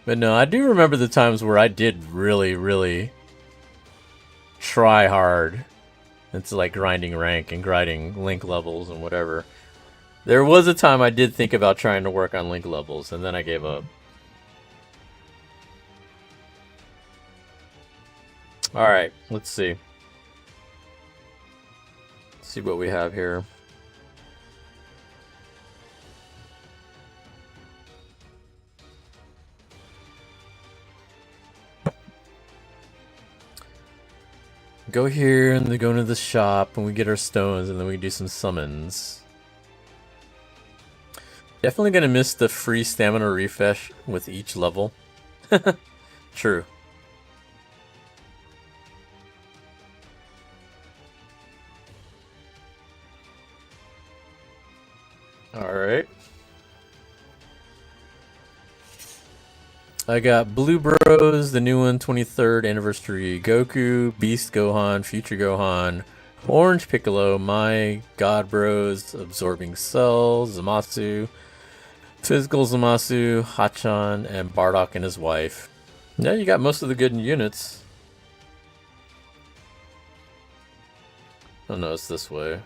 But no, I do remember the times where I did really try hard into like grinding rank and grinding link levels and whatever. There was a time I did think about trying to work on link levels, and then I gave up. Alright, let's see. Let's see what we have here. Go here and then go into the shop and we get our stones and then we do some summons. Definitely gonna miss the free stamina refresh with each level. True. Alright. I got Blue Bros, the new one, 23rd anniversary Goku, Beast Gohan, Future Gohan, Orange Piccolo, my God Bros, Absorbing Cell, Zamasu, Physical Zamasu, Hachan, and Bardock and his wife. Yeah, you got most of the good units. Oh no, it's this way.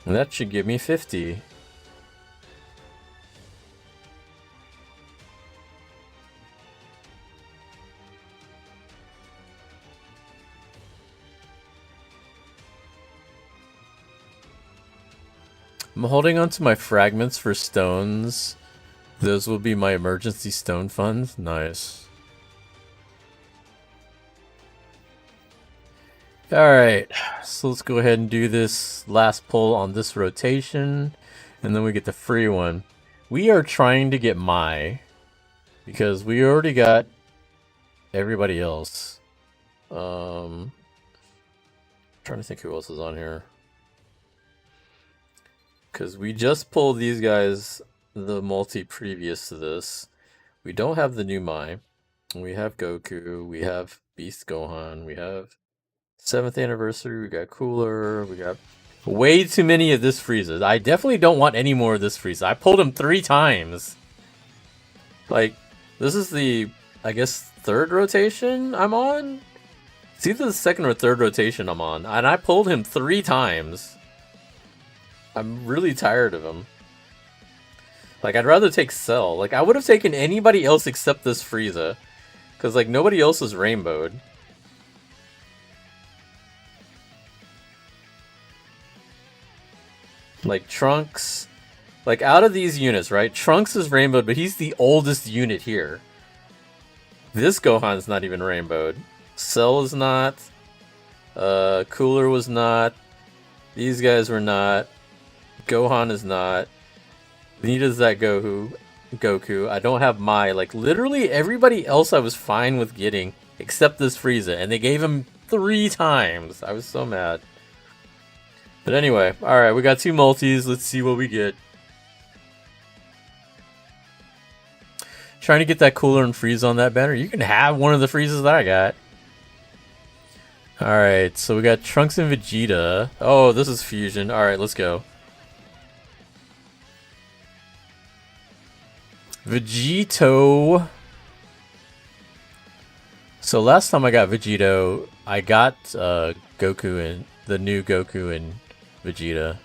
And that should give me 50. I'm holding on to my fragments for stones. Those will be my emergency stone funds. Nice. Alright, so let's go ahead and do this last pull on this rotation, and then we get the free one. We are trying to get Mai, because we already got everybody else. Trying to think who else is on here. Because we just pulled these guys, the multi previous to this. We don't have the new Mai. We have Goku, we have Beast Gohan, we have 7th anniversary, we got Cooler, we got way too many of this Frieza. I definitely don't want any more of this Frieza. I pulled him 3 times. Like, this is the, I guess, 3rd rotation I'm on? It's either the 2nd or 3rd rotation I'm on, and I pulled him 3 times. I'm really tired of him. Like, I'd rather take Cell. Like, I would have taken anybody else except this Frieza. Because, like, nobody else is rainbowed. Like, Trunks... Like, out of these units, right? Trunks is rainbowed, but he's the oldest unit here. This Gohan's not even rainbowed. Cell is not. Cooler was not. These guys were not. Gohan is not. Neither is that Goku. I don't have Mai. Like, literally everybody else I was fine with getting, except this Frieza, and they gave him 3 times. I was so mad. But anyway, alright, we got 2 multis. Let's see what we get. Trying to get that Cooler and Frieza on that banner. You can have one of the Friezas that I got. Alright, so we got Trunks and Vegeta. Oh, this is Fusion. Alright, let's go. Vegito. So last time I got Vegito, I got Goku and the new Goku and Vegeta.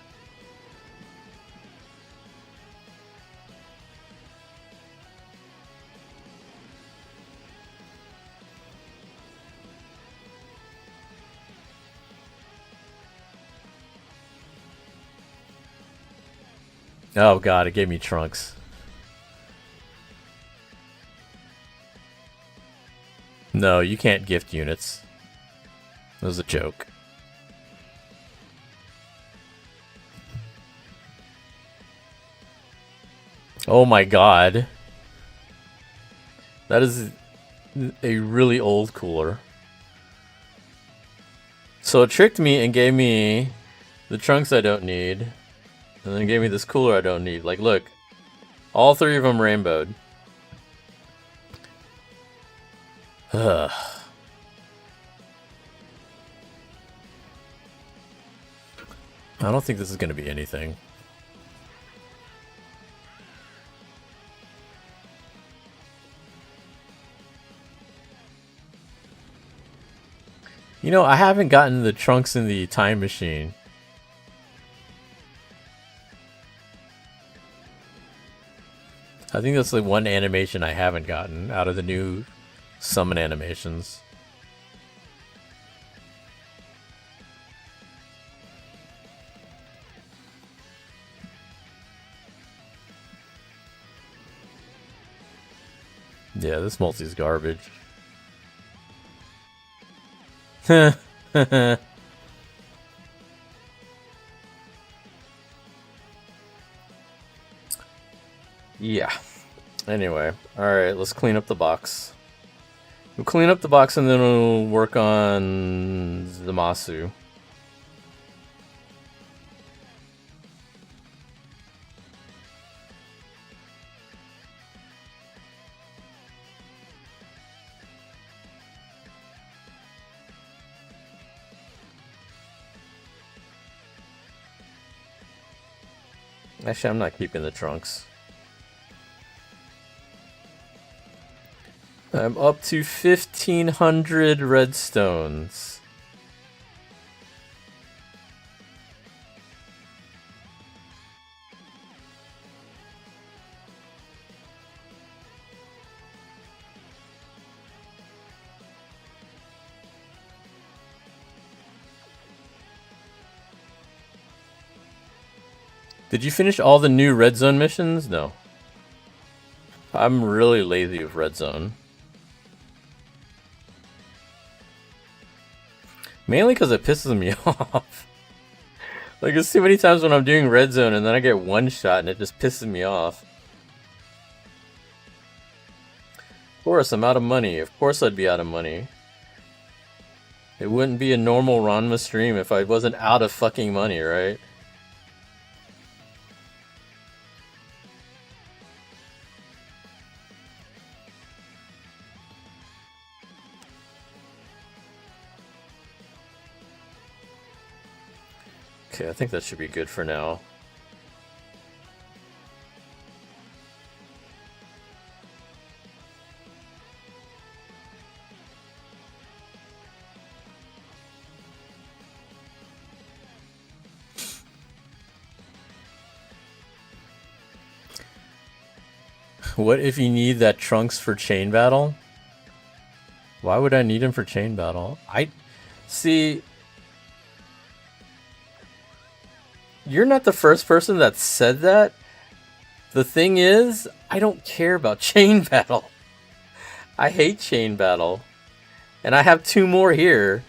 Oh god, it gave me Trunks. No, you can't gift units. That was a joke. Oh my god. That is a really old Cooler. So it tricked me and gave me the Trunks I don't need. And then it gave me this Cooler I don't need. Like, look. All 3 of them rainbowed. Ugh. I don't think this is going to be anything. You know, I haven't gotten the Trunks in the time machine. I think that's the one animation I haven't gotten out of the new summon animations. Yeah, this multi's garbage. Yeah. Anyway, alright, let's clean up the box. We'll clean up the box and then we'll work on Zamasu. Actually, I'm not keeping the Trunks. I'm up to 1,500 redstones. Did you finish all the new red zone missions? No. I'm really lazy with red zone. Mainly because it pisses me off. Like, there's too many times when I'm doing red zone and then I get one shot and it just pisses me off. Of course, I'm out of money. Of course I'd be out of money. It wouldn't be a normal Ranma stream if I wasn't out of fucking money, right? Okay, I think that should be good for now. What if you need that Trunks for chain battle? Why would I need him for chain battle? See, you're not the first person that said that. The thing is, I don't care about chain battle. I hate chain battle. And I have 2 more here.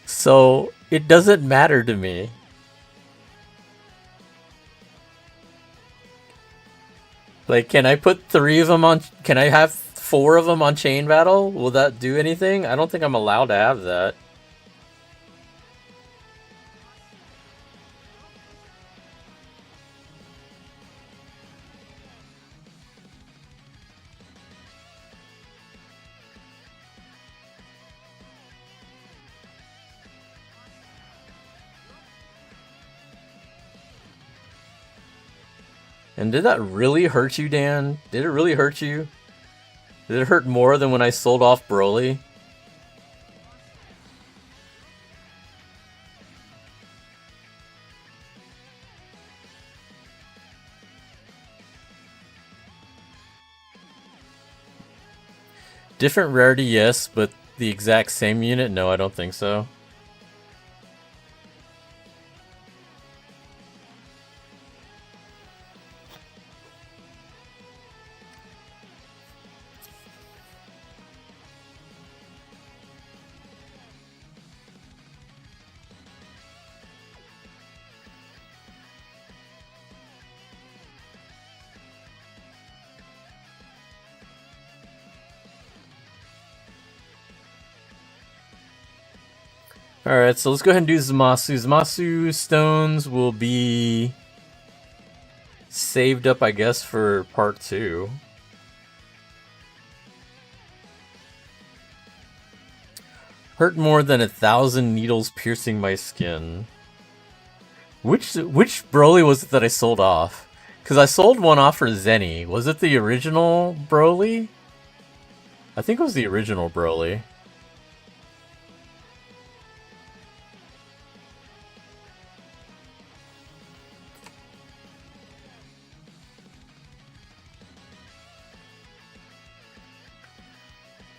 So, it doesn't matter to me. Like, can I put 3 of them on... Can I have 4 of them on chain battle? Will that do anything? I don't think I'm allowed to have that. And did that really hurt you, Dan? Did it really hurt you? Did it hurt more than when I sold off Broly? Different rarity, yes, but the exact same unit? No, I don't think so. Alright, so let's go ahead and do Zamasu. Zamasu stones will be saved up, I guess, for part 2. Hurt more than 1,000 needles piercing my skin. Which Broly was it that I sold off? Because I sold one off for Zenny. Was it the original Broly? I think it was the original Broly.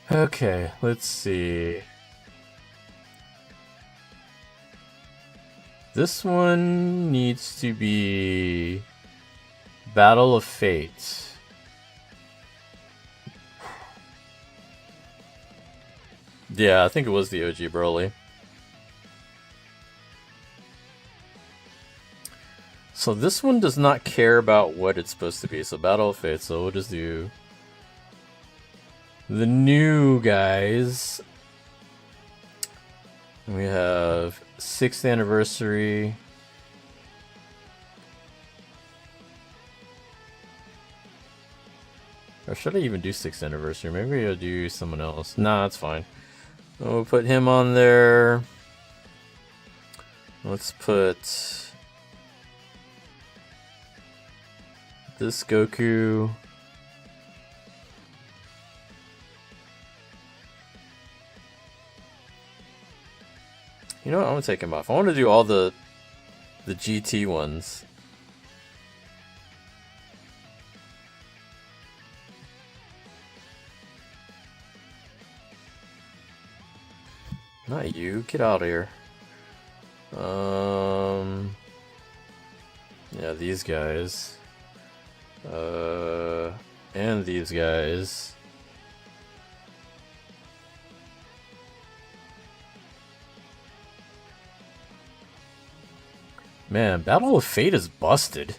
Okay, let's see. This one needs to be Battle of Fate. Yeah, I think it was the OG Broly. So this one does not care about what it's supposed to be. So Battle of Fate, so we'll just do the new guys. We have 6th anniversary. Or should I even do 6th anniversary? Maybe I'll do someone else. Nah, that's fine. We'll put him on there. Let's put this Goku. You know what? I'm gonna take him off. I want to do all the GT ones. Not you. Get out of here. Yeah, these guys. And these guys. Man, Battle of Fate is busted.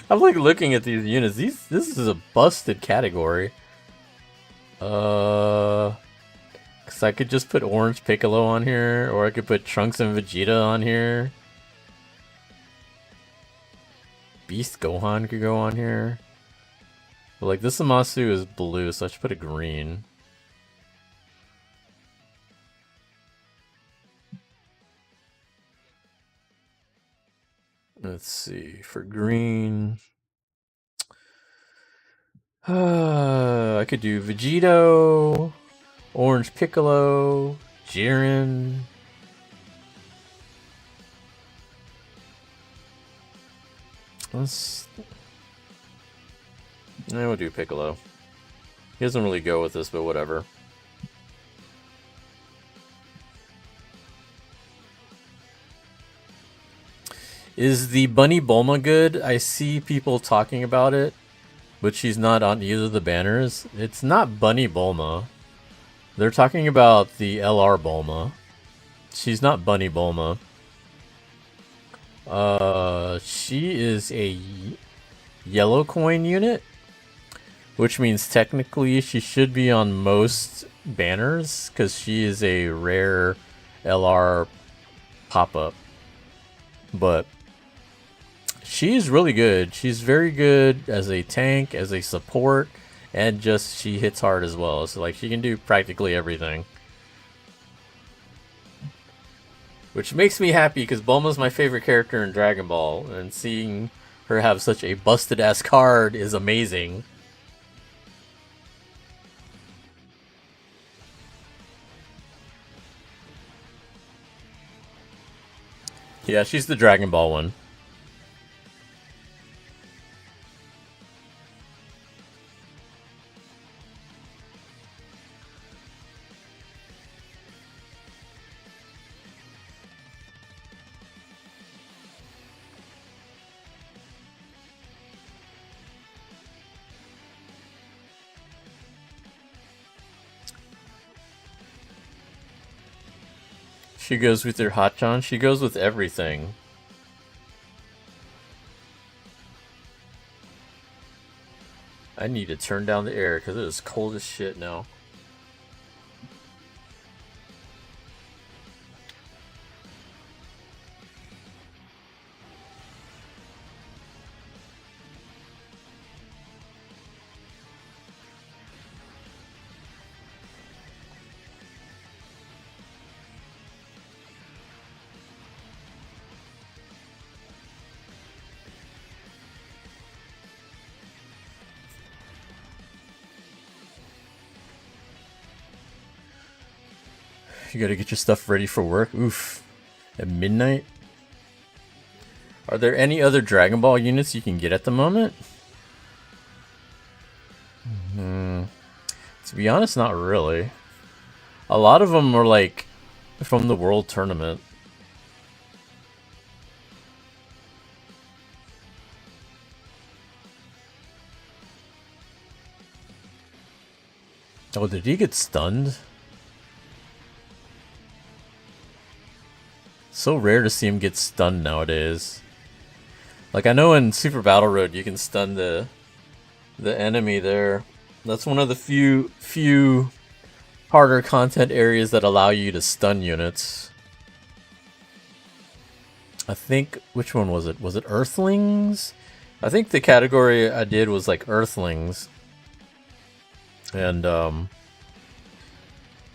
I'm like looking at these units. This is a busted category. Cause I could just put Orange Piccolo on here, or I could put Trunks and Vegeta on here. Beast Gohan could go on here. But like this Zamasu is blue, so I should put a green. Let's see, for green. I could do Vegito, Orange Piccolo, Jiren. We'll do Piccolo. He doesn't really go with this, but whatever. Is the Bunny Bulma good? I see people talking about it, but she's not on either of the banners. It's not Bunny Bulma. They're talking about the LR Bulma. She's not Bunny Bulma. She is a yellow coin unit, which means technically she should be on most banners because she is a rare LR pop-up. But she is really good. She's very good as a tank, as a support, and just she hits hard as well. So like she can do practically everything. Which makes me happy because Bulma's my favorite character in Dragon Ball, and seeing her have such a busted ass card is amazing. Yeah, she's the Dragon Ball one. She goes with your Hachan. She goes with everything. I need to turn down the air because it is cold as shit now. You gotta get your stuff ready for work. Oof. At midnight? Are there any other Dragon Ball units you can get at the moment? To be honest, not really. A lot of them are like from the World Tournament. Oh, did he get stunned? So rare to see him get stunned nowadays. Like, I know in Super Battle Road you can stun the enemy there. That's one of the few harder content areas that allow you to stun units. I think, which one was it? Was it Earthlings? I think the category I did was like Earthlings. And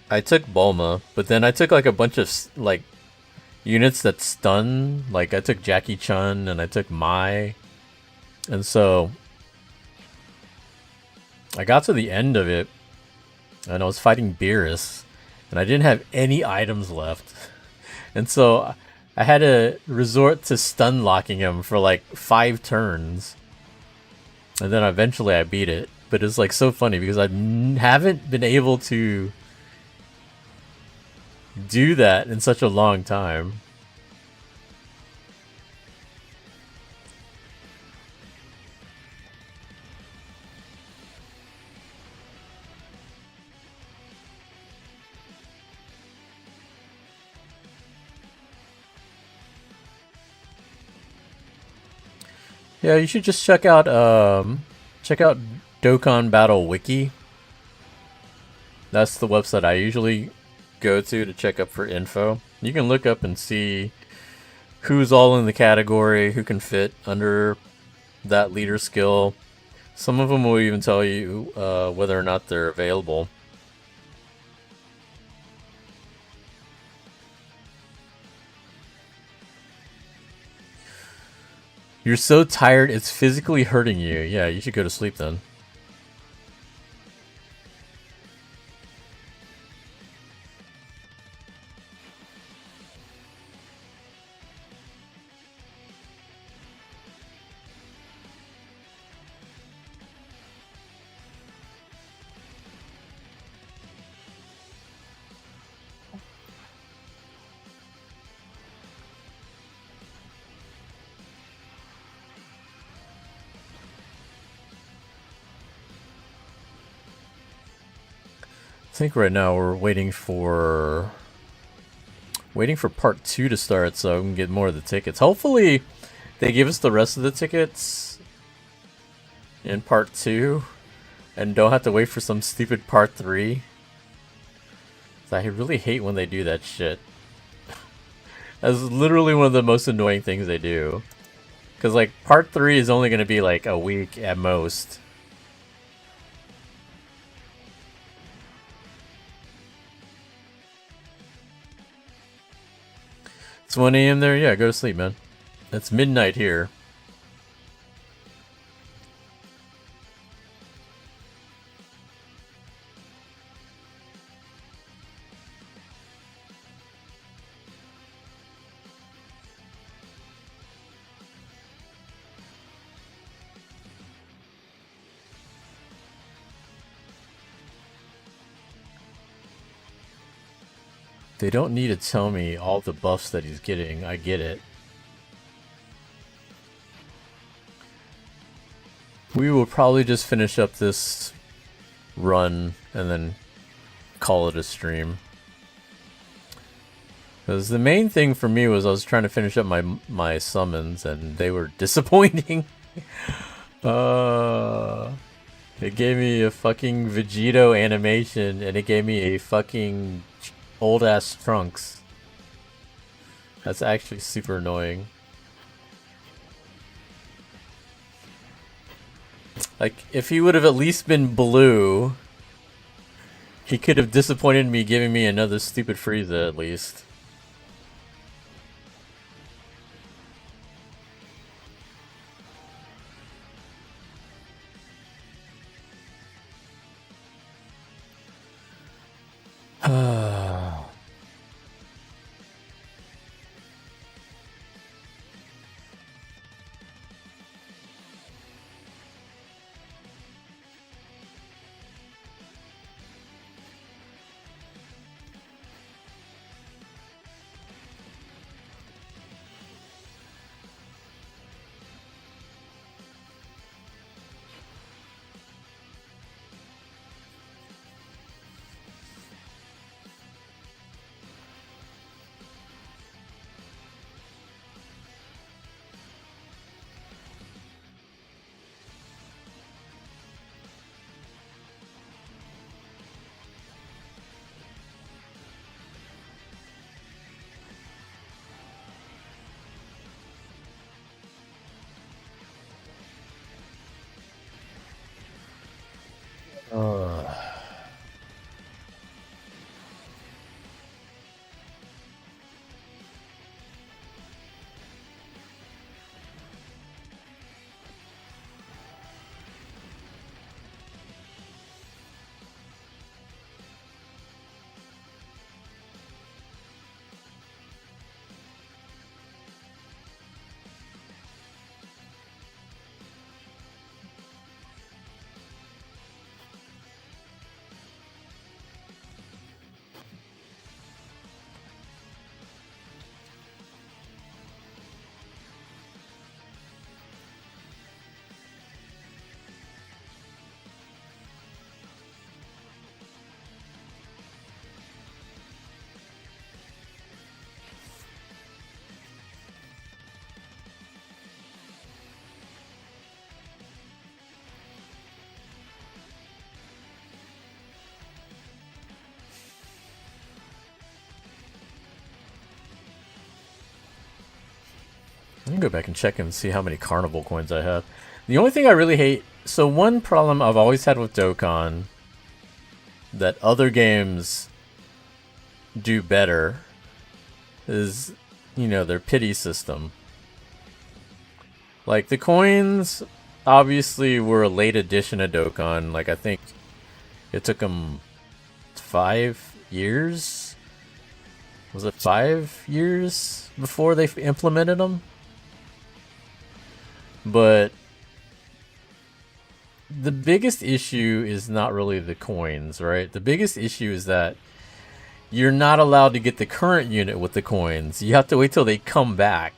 I took Bulma, but then I took like a bunch of like units that stun. Like I took Jackie Chun and I took Mai. And so I got to the end of it and I was fighting Beerus and I didn't have any items left. And so I had to resort to stun locking him for like 5 turns. And then eventually I beat it. But it's like so funny because I haven't been able to do that in such a long time. Yeah, you should just check out Dokkan Battle Wiki. That's the website I usually go to check up for info. You can look up and see who's all in the category, who can fit under that leader skill. Some of them will even tell you whether or not they're available. You're so tired, it's physically hurting you. Yeah, you should go to sleep then. think right now we're waiting for part 2 to start so I can get more of the tickets. Hopefully they give us the rest of the tickets in part 2 and don't have to wait for some stupid part 3. I really hate when they do that shit. That's literally one of the most annoying things they do. Because, like, part 3 is only going to be, like, a week at most. It's 1 AM there? Yeah, go to sleep, man. It's midnight here. They don't need to tell me all the buffs that he's getting. I get it. We will probably just finish up this run and then call it a stream. Because the main thing for me was I was trying to finish up my summons and they were disappointing. It gave me a fucking Vegito animation and it gave me a fucking old ass Trunks. That's actually super annoying. Like, if he would have at least been blue, he could have disappointed me giving me another stupid Frieza at least. I can go back and check and see how many carnival coins I have. The only thing I really hate... So one problem I've always had with Dokkan that other games do better is, you know, their pity system. Like, the coins obviously were a late addition to Dokkan. Like, I think it took them 5 years? Was it 5 years before they implemented them? But the biggest issue is not really the coins, right? The biggest issue is that you're not allowed to get the current unit with the coins. You have to wait till they come back.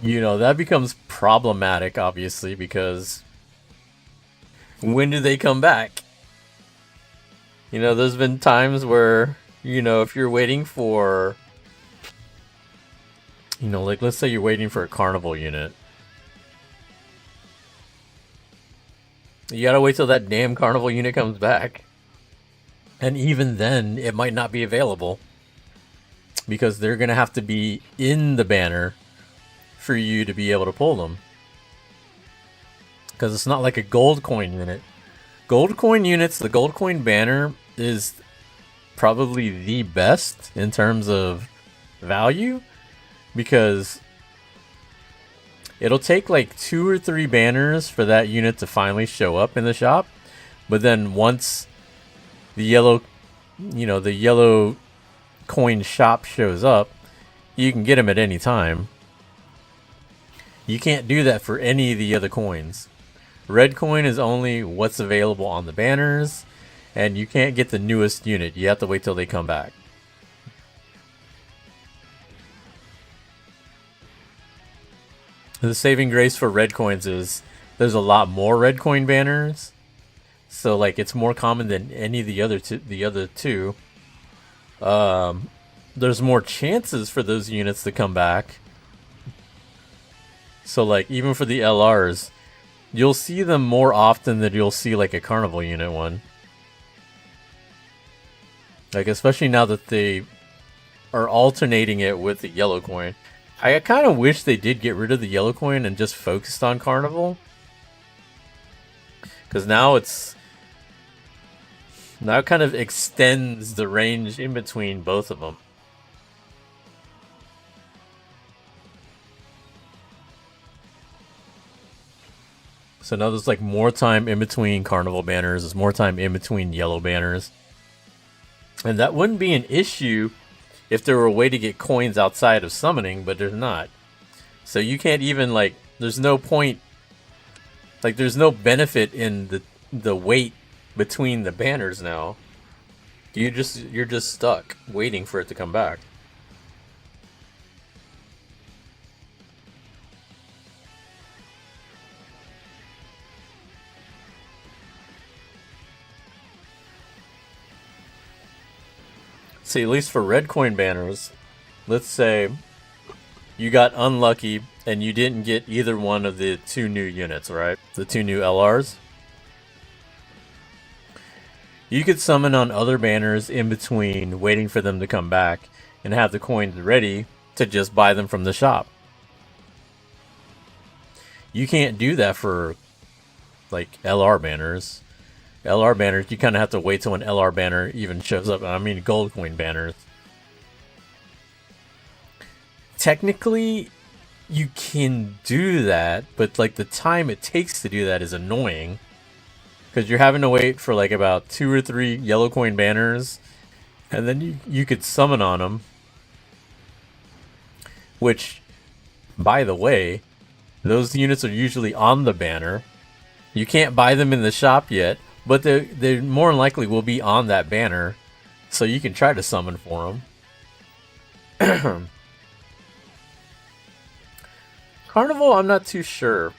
You know, that becomes problematic, obviously, because when do they come back? You know, there's been times where, you know, if you're waiting for, you know, like let's say you're waiting for a carnival unit. You gotta wait till that damn carnival unit comes back. And even then, it might not be available. Because they're gonna have to be in the banner for you to be able to pull them. Because it's not like a gold coin unit. Gold coin units, the gold coin banner is probably the best in terms of value. Because it'll take like 2 or 3 banners for that unit to finally show up in the shop. But then once the yellow, you know, the yellow coin shop shows up, you can get them at any time. You can't do that for any of the other coins. Red coin is only what's available on the banners, and you can't get the newest unit. You have to wait till they come back. The saving grace for red coins is there's a lot more red coin banners, so like it's more common than any of the other two. There's more chances for those units to come back. So like even for the LRs, you'll see them more often than you'll see like a carnival unit one. Like especially now that they are alternating it with the yellow coin. I kind of wish they did get rid of the yellow coin and just focused on carnival. Because now it kind of extends the range in between both of them. So now there's like more time in between carnival banners, there's more time in between yellow banners. And that wouldn't be an issue if there were a way to get coins outside of summoning, but there's not. So you can't even like, there's no point, like there's no benefit in the wait between the banners now. You're just stuck waiting for it to come back. See, at least for red coin banners, let's say you got unlucky and you didn't get either one of the 2 new units, right? The 2 new LRs. You could summon on other banners in between, waiting for them to come back, and have the coins ready to just buy them from the shop. You can't do that for like LR banners. LR banners, you kind of have to wait till an LR banner even shows up. I mean, gold coin banners. Technically, you can do that, but like the time it takes to do that is annoying. Because you're having to wait for like about 2 or 3 yellow coin banners, and then you could summon on them. Which, by the way, those units are usually on the banner. You can't buy them in the shop yet, but they more than likely will be on that banner, so you can try to summon for them. Carnival, I'm not too sure.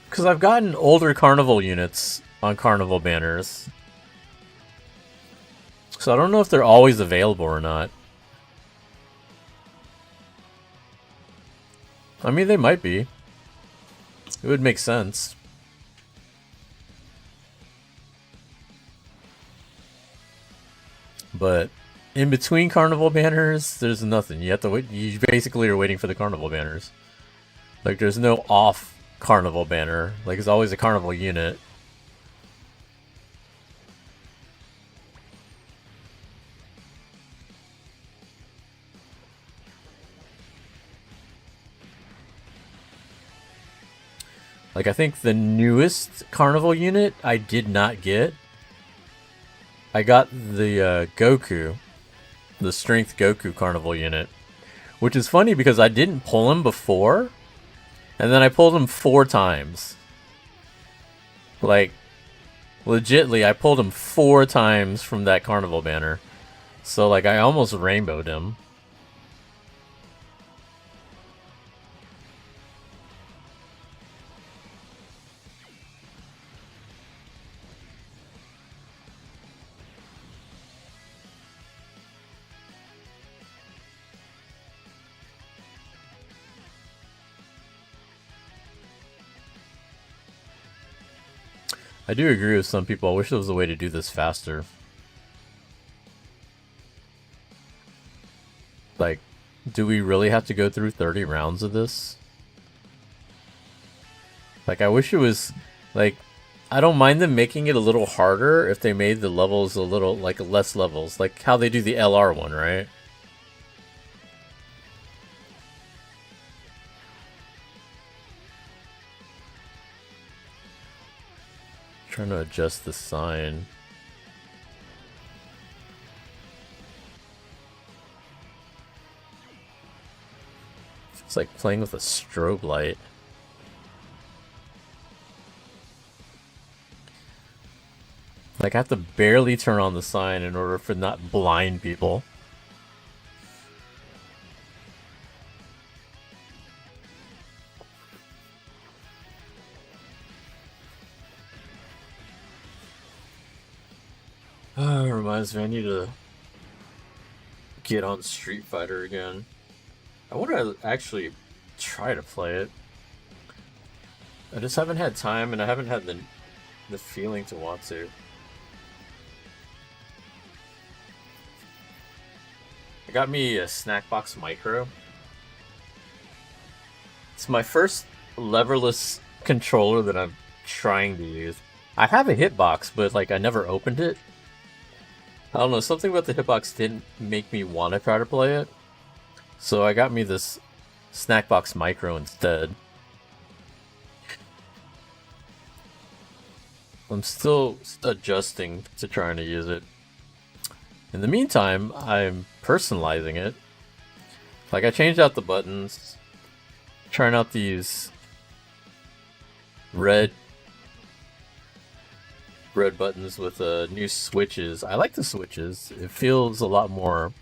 Because I've gotten older carnival units on carnival banners. So I don't know if they're always available or not. I mean, they might be. It would make sense. But in between carnival banners, there's nothing. You have to wait. You basically are waiting for the carnival banners. Like, there's no off carnival banner. Like, it's always a carnival unit. Like, I think the newest carnival unit I did not get. I got the Goku, the Strength Goku carnival unit, which is funny because I didn't pull him before, and then I pulled him 4 times. Like, legitly, I pulled him 4 times from that carnival banner. So, like, I almost rainbowed him. I do agree with some people. I wish there was a way to do this faster. Like, do we really have to go through 30 rounds of this? Like, I wish it was, like, I don't mind them making it a little harder if they made the levels a little, like, less levels. Like how they do the LR one, right? Trying to adjust the sign. It's like playing with a strobe light. Like I have to barely turn on the sign in order for not blind people. Reminds me, I need to get on Street Fighter again. I want to actually try to play it. I just haven't had time, and I haven't had the feeling to want to. I got me a Snackbox Micro. It's my first leverless controller that I'm trying to use. I have a hitbox, but like I never opened it. I don't know, something about the hitbox didn't make me want to try to play it. So I got me this Snackbox Micro instead. I'm still adjusting to trying to use it. In the meantime, I'm personalizing it. Like I changed out the buttons, trying out these red buttons with new switches. I like the switches. It feels a lot more.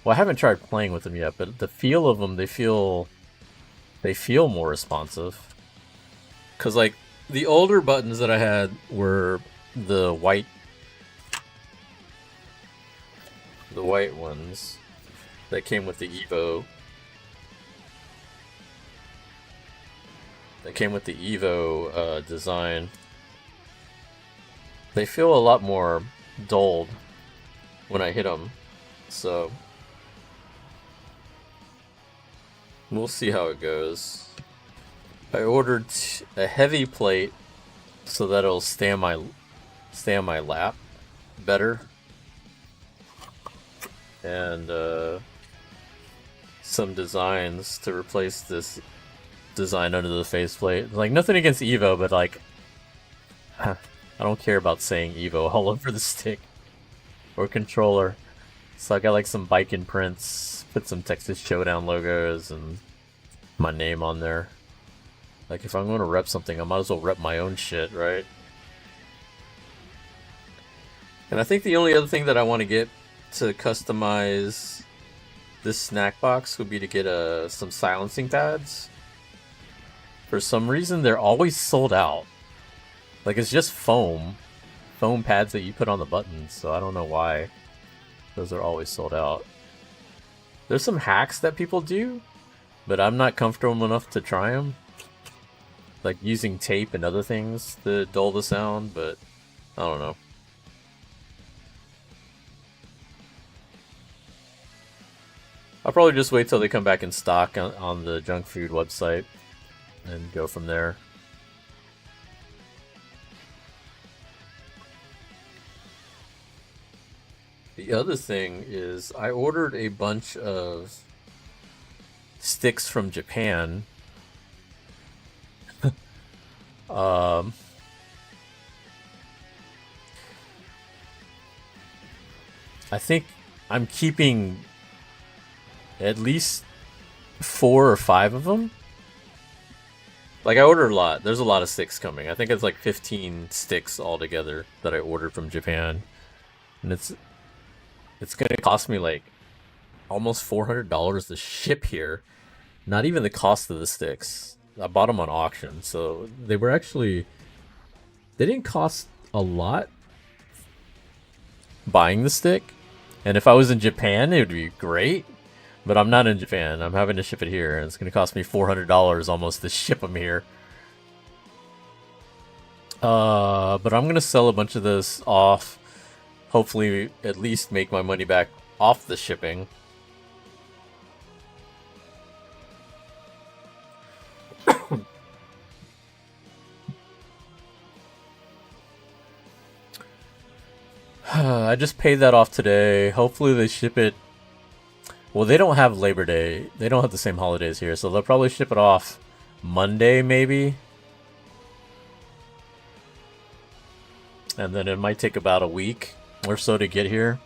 Well, I haven't tried playing with them yet, but the feel of them, they feel more responsive. Cause like the older buttons that I had were the white ones that came with the Evo. That came with the Evo design. They feel a lot more dulled when I hit them, so we'll see how it goes. I ordered a heavy plate so that it'll stay on my lap better, and some designs to replace this design under the faceplate. Like nothing against Evo, but like. I don't care about saying Evo all over the stick or controller. So I got like some bike imprints, put some Texas Showdown logos and my name on there. Like if I'm going to rep something, I might as well rep my own shit, right? And I think the only other thing that I want to get to customize this snack box would be to get some silencing pads. For some reason, they're always sold out. Like, it's just foam pads that you put on the buttons, so I don't know why those are always sold out. There's some hacks that people do, but I'm not comfortable enough to try them. Like using tape and other things to dull the sound, but I don't know. I'll probably just wait till they come back in stock on the junk food website and go from there. The other thing is I ordered a bunch of sticks from Japan. I think I'm keeping at least 4 or 5 of them. Like I ordered a lot. There's a lot of sticks coming. I think it's like 15 sticks altogether that I ordered from Japan. And it's gonna cost me like almost $400 to ship here. Not even the cost of the sticks. I bought them on auction, so they didn't cost a lot buying the stick. And if I was in Japan, it would be great. But I'm not in Japan. I'm having to ship it here, and it's gonna cost me $400 almost to ship them here. But I'm gonna sell a bunch of this off. Hopefully, at least make my money back off the shipping. I just paid that off today. Hopefully they ship it. Well, they don't have Labor Day. They don't have the same holidays here, so they'll probably ship it off Monday, maybe. And then it might take about a week or so to get here.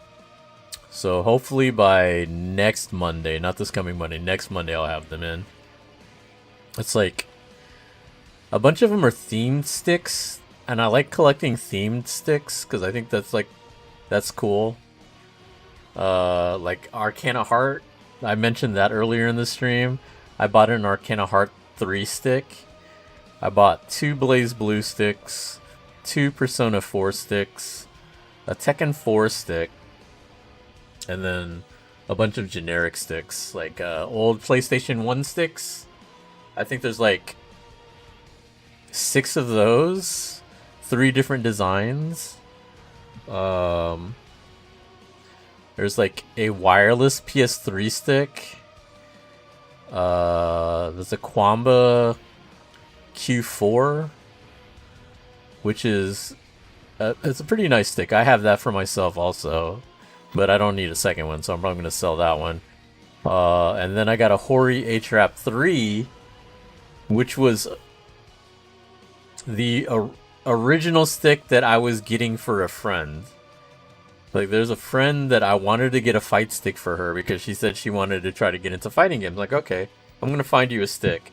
So hopefully by next Monday, not this coming Monday, next Monday I'll have them in. It's like a bunch of them are themed sticks, and I like collecting themed sticks because I think that's cool. Like Arcana Heart, I mentioned that earlier in the stream. I bought an Arcana Heart 3 stick. I bought 2 Blaze Blue sticks, 2 Persona 4 sticks, a Tekken 4 stick, and then a bunch of generic sticks, like old PlayStation 1 sticks. I think there's like 6 of those, 3 different designs. There's like a wireless PS3 stick. There's a Kwamba Q4, which is it's a pretty nice stick. I have that for myself also, but I don't need a second one, so I'm probably gonna sell that one. And then I got a Hori H-Rap 3, which was the original stick that I was getting for a friend. Like, there's a friend that I wanted to get a fight stick for her because she said she wanted to try to get into fighting games. Like, okay, I'm gonna find you a stick.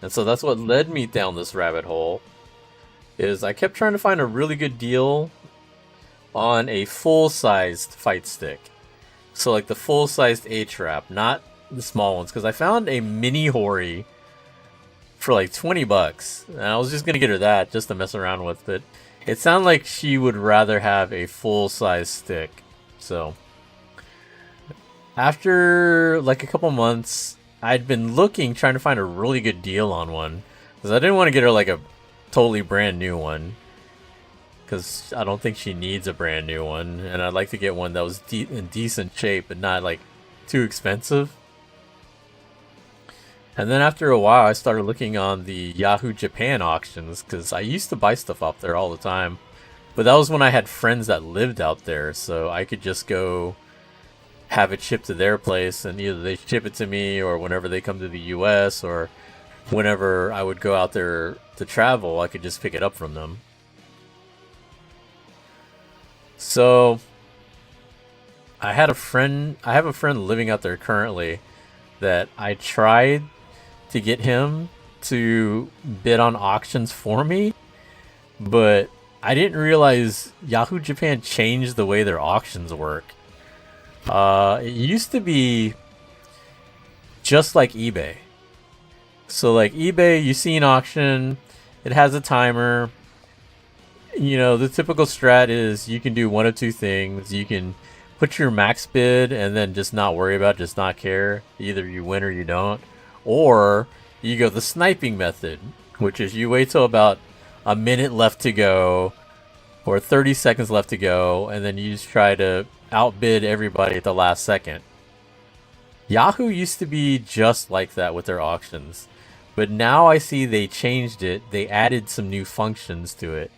And so that's what led me down this rabbit hole, is I kept trying to find a really good deal on a full-sized fight stick. So like the full-sized H-Rap, not the small ones, because I found a mini Hori for like 20 bucks. And I was just gonna get her that just to mess around with, but it sounded like she would rather have a full-size stick. So after like a couple months, I'd been looking, trying to find a really good deal on one, because I didn't want to get her like a totally brand new one, because I don't think she needs a brand new one, and I'd like to get one that was in decent shape but not like too expensive. And then after a while, I started looking on the Yahoo Japan auctions, because I used to buy stuff up there all the time, but that was when I had friends that lived out there, so I could just go have it shipped to their place, and either they ship it to me, or whenever they come to the US, or whenever I would go out there to travel, I could just pick it up from them. So I have a friend living out there currently that I tried to get him to bid on auctions for me, but I didn't realize Yahoo Japan changed the way their auctions work. It used to be just like eBay. So like eBay, you see an auction, it has a timer. You know, the typical strat is you can do one of two things. You can put your max bid and then just not worry about it, just not care. Either you win or you don't. Or you go the sniping method, which is you wait till about a minute left to go or 30 seconds left to go, and then you just try to outbid everybody at the last second. Yahoo used to be just like that with their auctions, but now I see they changed it. They added some new functions to it,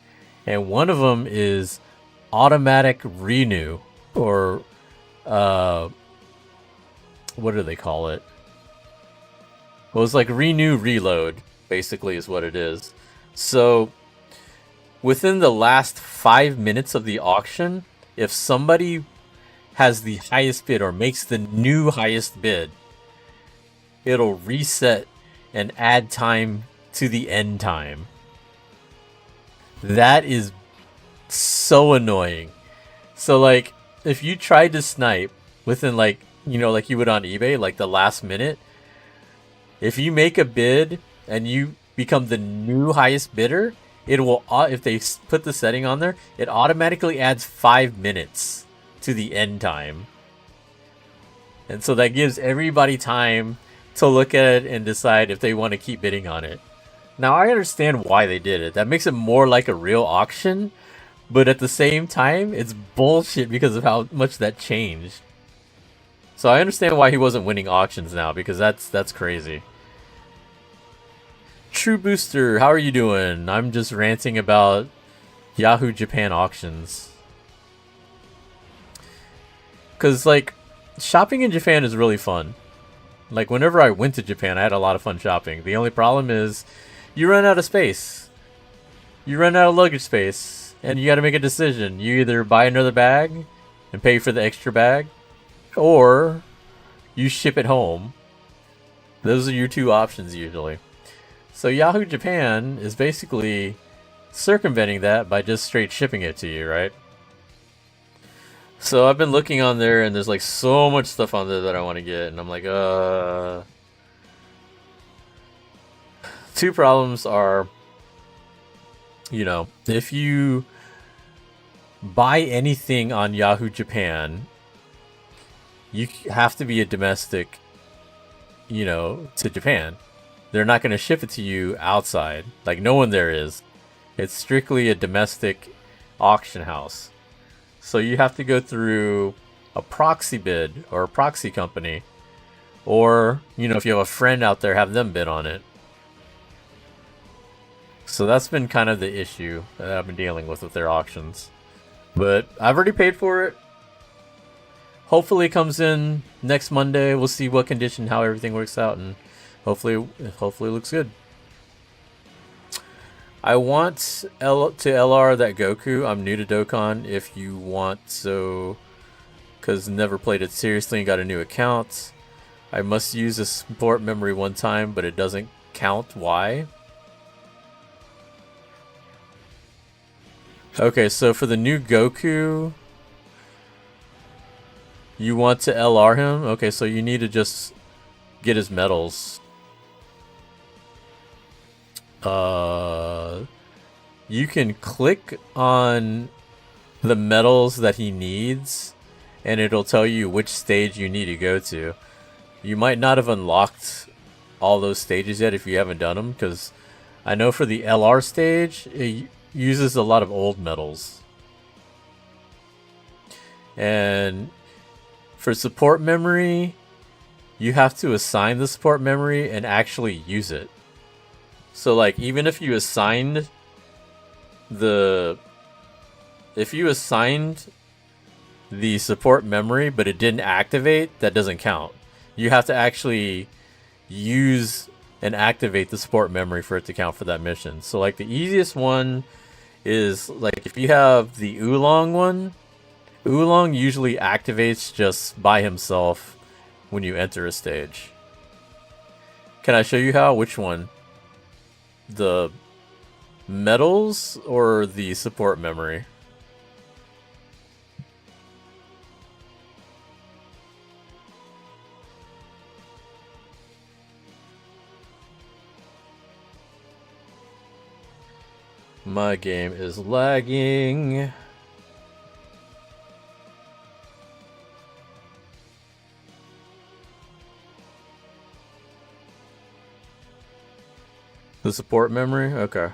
and one of them is automatic renew, or what do they call it? Well, it's like renew reload, basically, is what it is. So within the last 5 minutes of the auction, if somebody has the highest bid or makes the new highest bid, it'll reset and add time to the end time. That is so annoying. So like, if you tried to snipe within like, you know, like you would on eBay, like the last minute, if you make a bid and you become the new highest bidder, it will, if they put the setting on there, it automatically adds 5 minutes to the end time. And so that gives everybody time to look at it and decide if they want to keep bidding on it. Now I understand why they did it. That makes it more like a real auction, but at the same time, it's bullshit because of how much that changed. So I understand why he wasn't winning auctions now, because that's crazy. True Booster, how are you doing? I'm just ranting about Yahoo Japan auctions. Cause like, shopping in Japan is really fun. Like, whenever I went to Japan, I had a lot of fun shopping. The only problem is, you run out of space. You run out of luggage space, and you gotta make a decision. You either buy another bag and pay for the extra bag, or you ship it home. Those are your two options usually. So Yahoo Japan is basically circumventing that by just straight shipping it to you, right? So I've been looking on there, and there's like so much stuff on there that I want to get, and I'm like, Two problems are, you know, if you buy anything on Yahoo Japan, you have to be a domestic, you know, to Japan. They're not going to ship it to you outside. Like, no one there is. It's strictly a domestic auction house. So you have to go through a proxy bid or a proxy company. Or, you know, if you have a friend out there, have them bid on it. So that's been kind of the issue that I've been dealing with their auctions. But I've already paid for it. Hopefully it comes in next Monday. We'll see what condition, how everything works out, and hopefully it looks good. I want to LR that Goku. I'm new to Dokkan if you want, so because never played it seriously and got a new account. I must use a support memory one time, but it doesn't count. Why? Okay, so for the new Goku, you want to LR him? Okay, so you need to just get his medals. You can click on the medals that he needs, and it'll tell you which stage you need to go to. You might not have unlocked all those stages yet if you haven't done them, because I know for the LR stage, it uses a lot of old medals. And for support memory, you have to assign the support memory and actually use it. So like, even if you assigned the support memory but it didn't activate, that doesn't count. You have to actually use and activate the support memory for it to count for that mission. So like, the easiest one is like, if you have the Oolong one, Oolong usually activates just by himself when you enter a stage. Can I show you how? Which one? The medals or the support memory? My game is lagging. The support memory? Okay.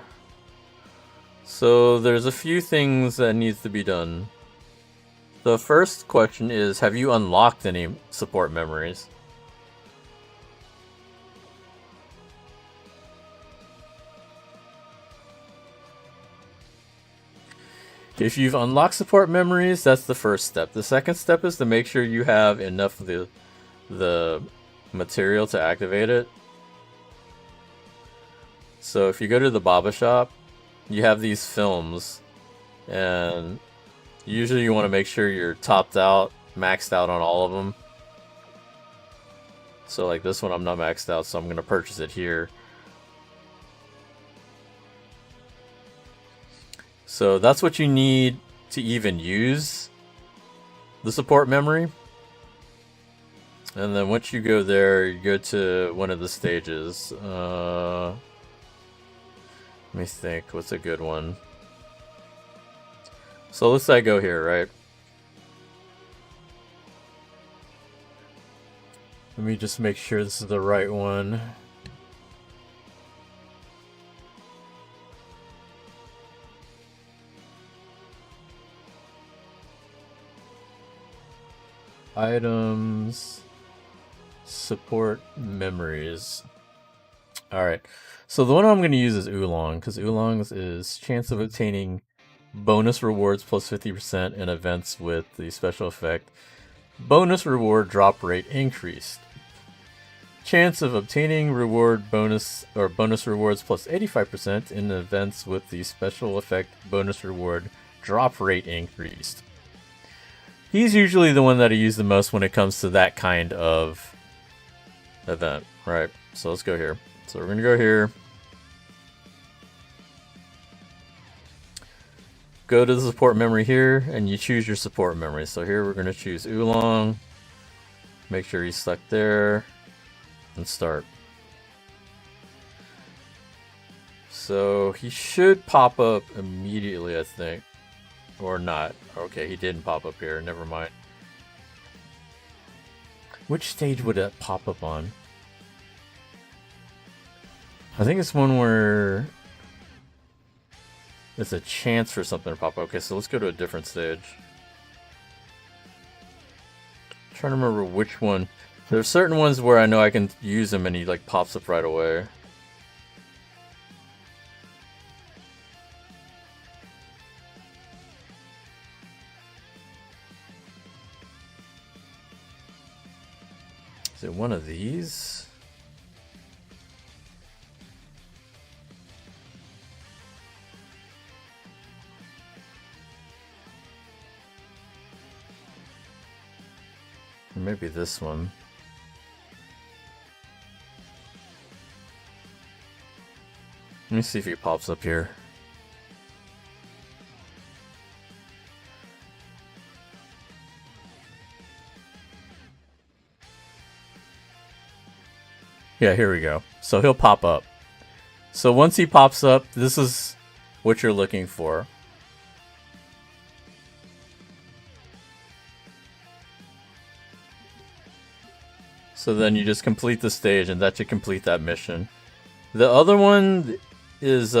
So there's a few things that needs to be done. The first question is, have you unlocked any support memories? If you've unlocked support memories, that's the first step. The second step is to make sure you have enough of the material to activate it. So if you go to the Baba shop, you have these films, and usually you want to make sure you're topped out, maxed out on all of them. So like this one, I'm not maxed out, so I'm going to purchase it here. So that's what you need to even use the support memory. And then once you go there, you go to one of the stages. Let me think, what's a good one? So let's say I go here, right? Let me just make sure this is the right one. items, support memories. Alright, so the one I'm going to use is Oolong, because Oolong's is chance of obtaining bonus rewards plus 50% in events with the special effect. Bonus reward drop rate increased. Chance of obtaining reward bonus or bonus rewards plus 85% in events with the special effect bonus reward drop rate increased. He's usually the one that I use the most when it comes to that kind of event, right? So let's go here. So we're gonna go here. Go to the support memory here, and you choose your support memory. So here we're gonna choose Oolong. Make sure he's stuck there, and start. So he should pop up immediately, I think. Or not. Okay, he didn't pop up here. Never mind. Which stage would that pop up on? I think it's one where there's a chance for something to pop up. Okay, so let's go to a different stage. I'm trying to remember which one. There's certain ones where I know I can use him and he like pops up right away. Is it one of these? Or maybe this one. Let me see if he pops up here. Yeah, here we go. So he'll pop up. So once he pops up, this is what you're looking for. So then you just complete the stage and that should complete that mission. The other one is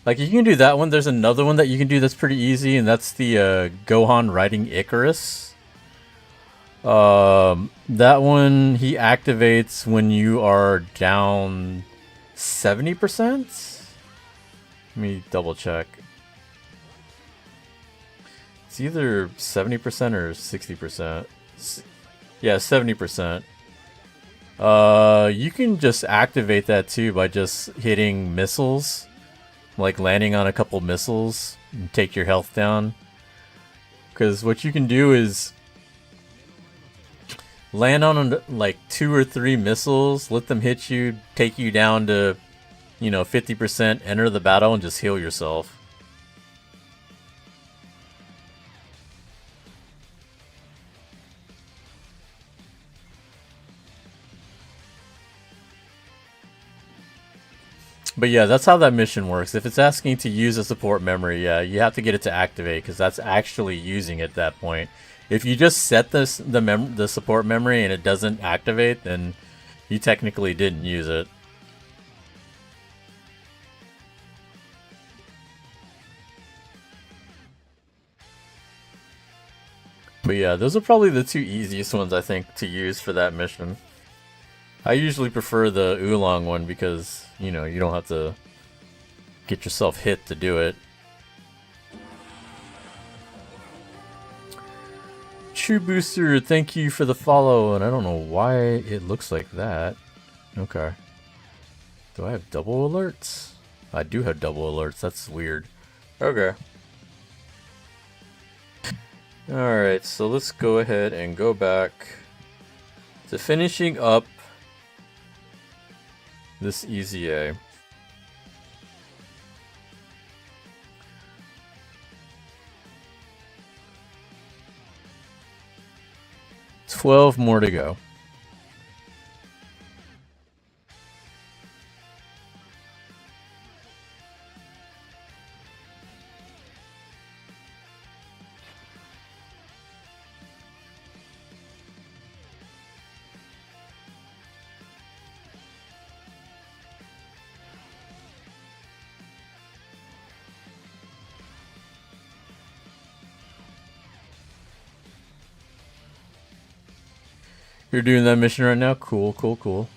like you can do that one. There's another one that you can do that's pretty easy, and that's the Gohan riding Icarus. That one he activates when you are down 70%. Let me double check. It's either 70% or 60%. Yeah, 70%. You can just activate that too by just hitting missiles. Like landing on a couple missiles and take your health down. Because what you can do is land on like 2 or 3 missiles, let them hit you, take you down to, 50%, enter the battle, and just heal yourself. But yeah, that's how that mission works. If it's asking to use a support memory, yeah, you have to get it to activate because that's actually using it at that point. If you just set the support memory and it doesn't activate, then you technically didn't use it. But yeah, those are probably the 2 easiest ones I think to use for that mission. I usually prefer the Oolong one because, you don't have to get yourself hit to do it. True Booster, thank you for the follow, and I don't know why it looks like that. Okay. Do I have double alerts? I do have double alerts, that's weird. Okay. Alright, so let's go ahead and go back to finishing up this EZA. $12 more to go. You're doing that mission right now? Cool, cool, cool.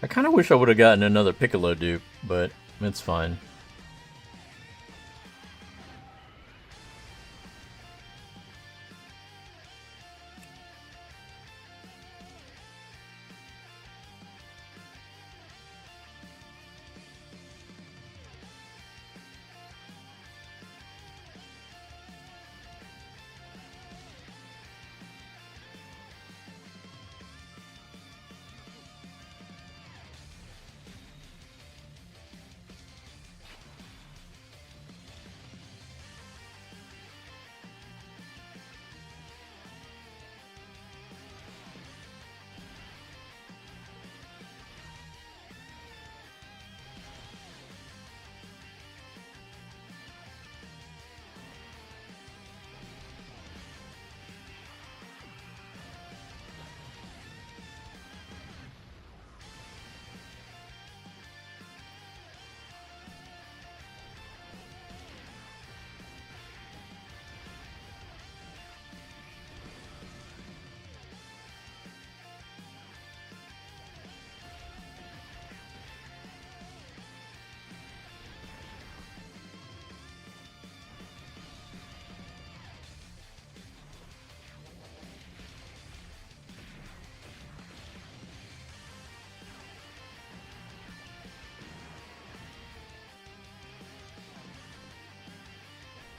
I kind of wish I would have gotten another Piccolo dupe, but it's fine.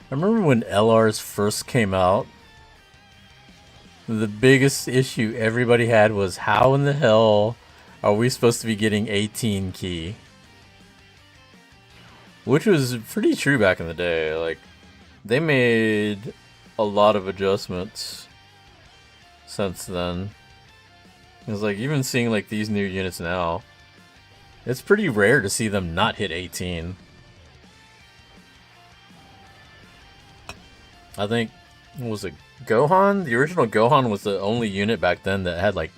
I remember when LRs first came out, the biggest issue everybody had was how in the hell are we supposed to be getting 18 key? Which was pretty true back in the day. Like, they made a lot of adjustments since then. It's like, even seeing like these new units now, it's pretty rare to see them not hit 18. I think, was it Gohan? The original Gohan was the only unit back then that had like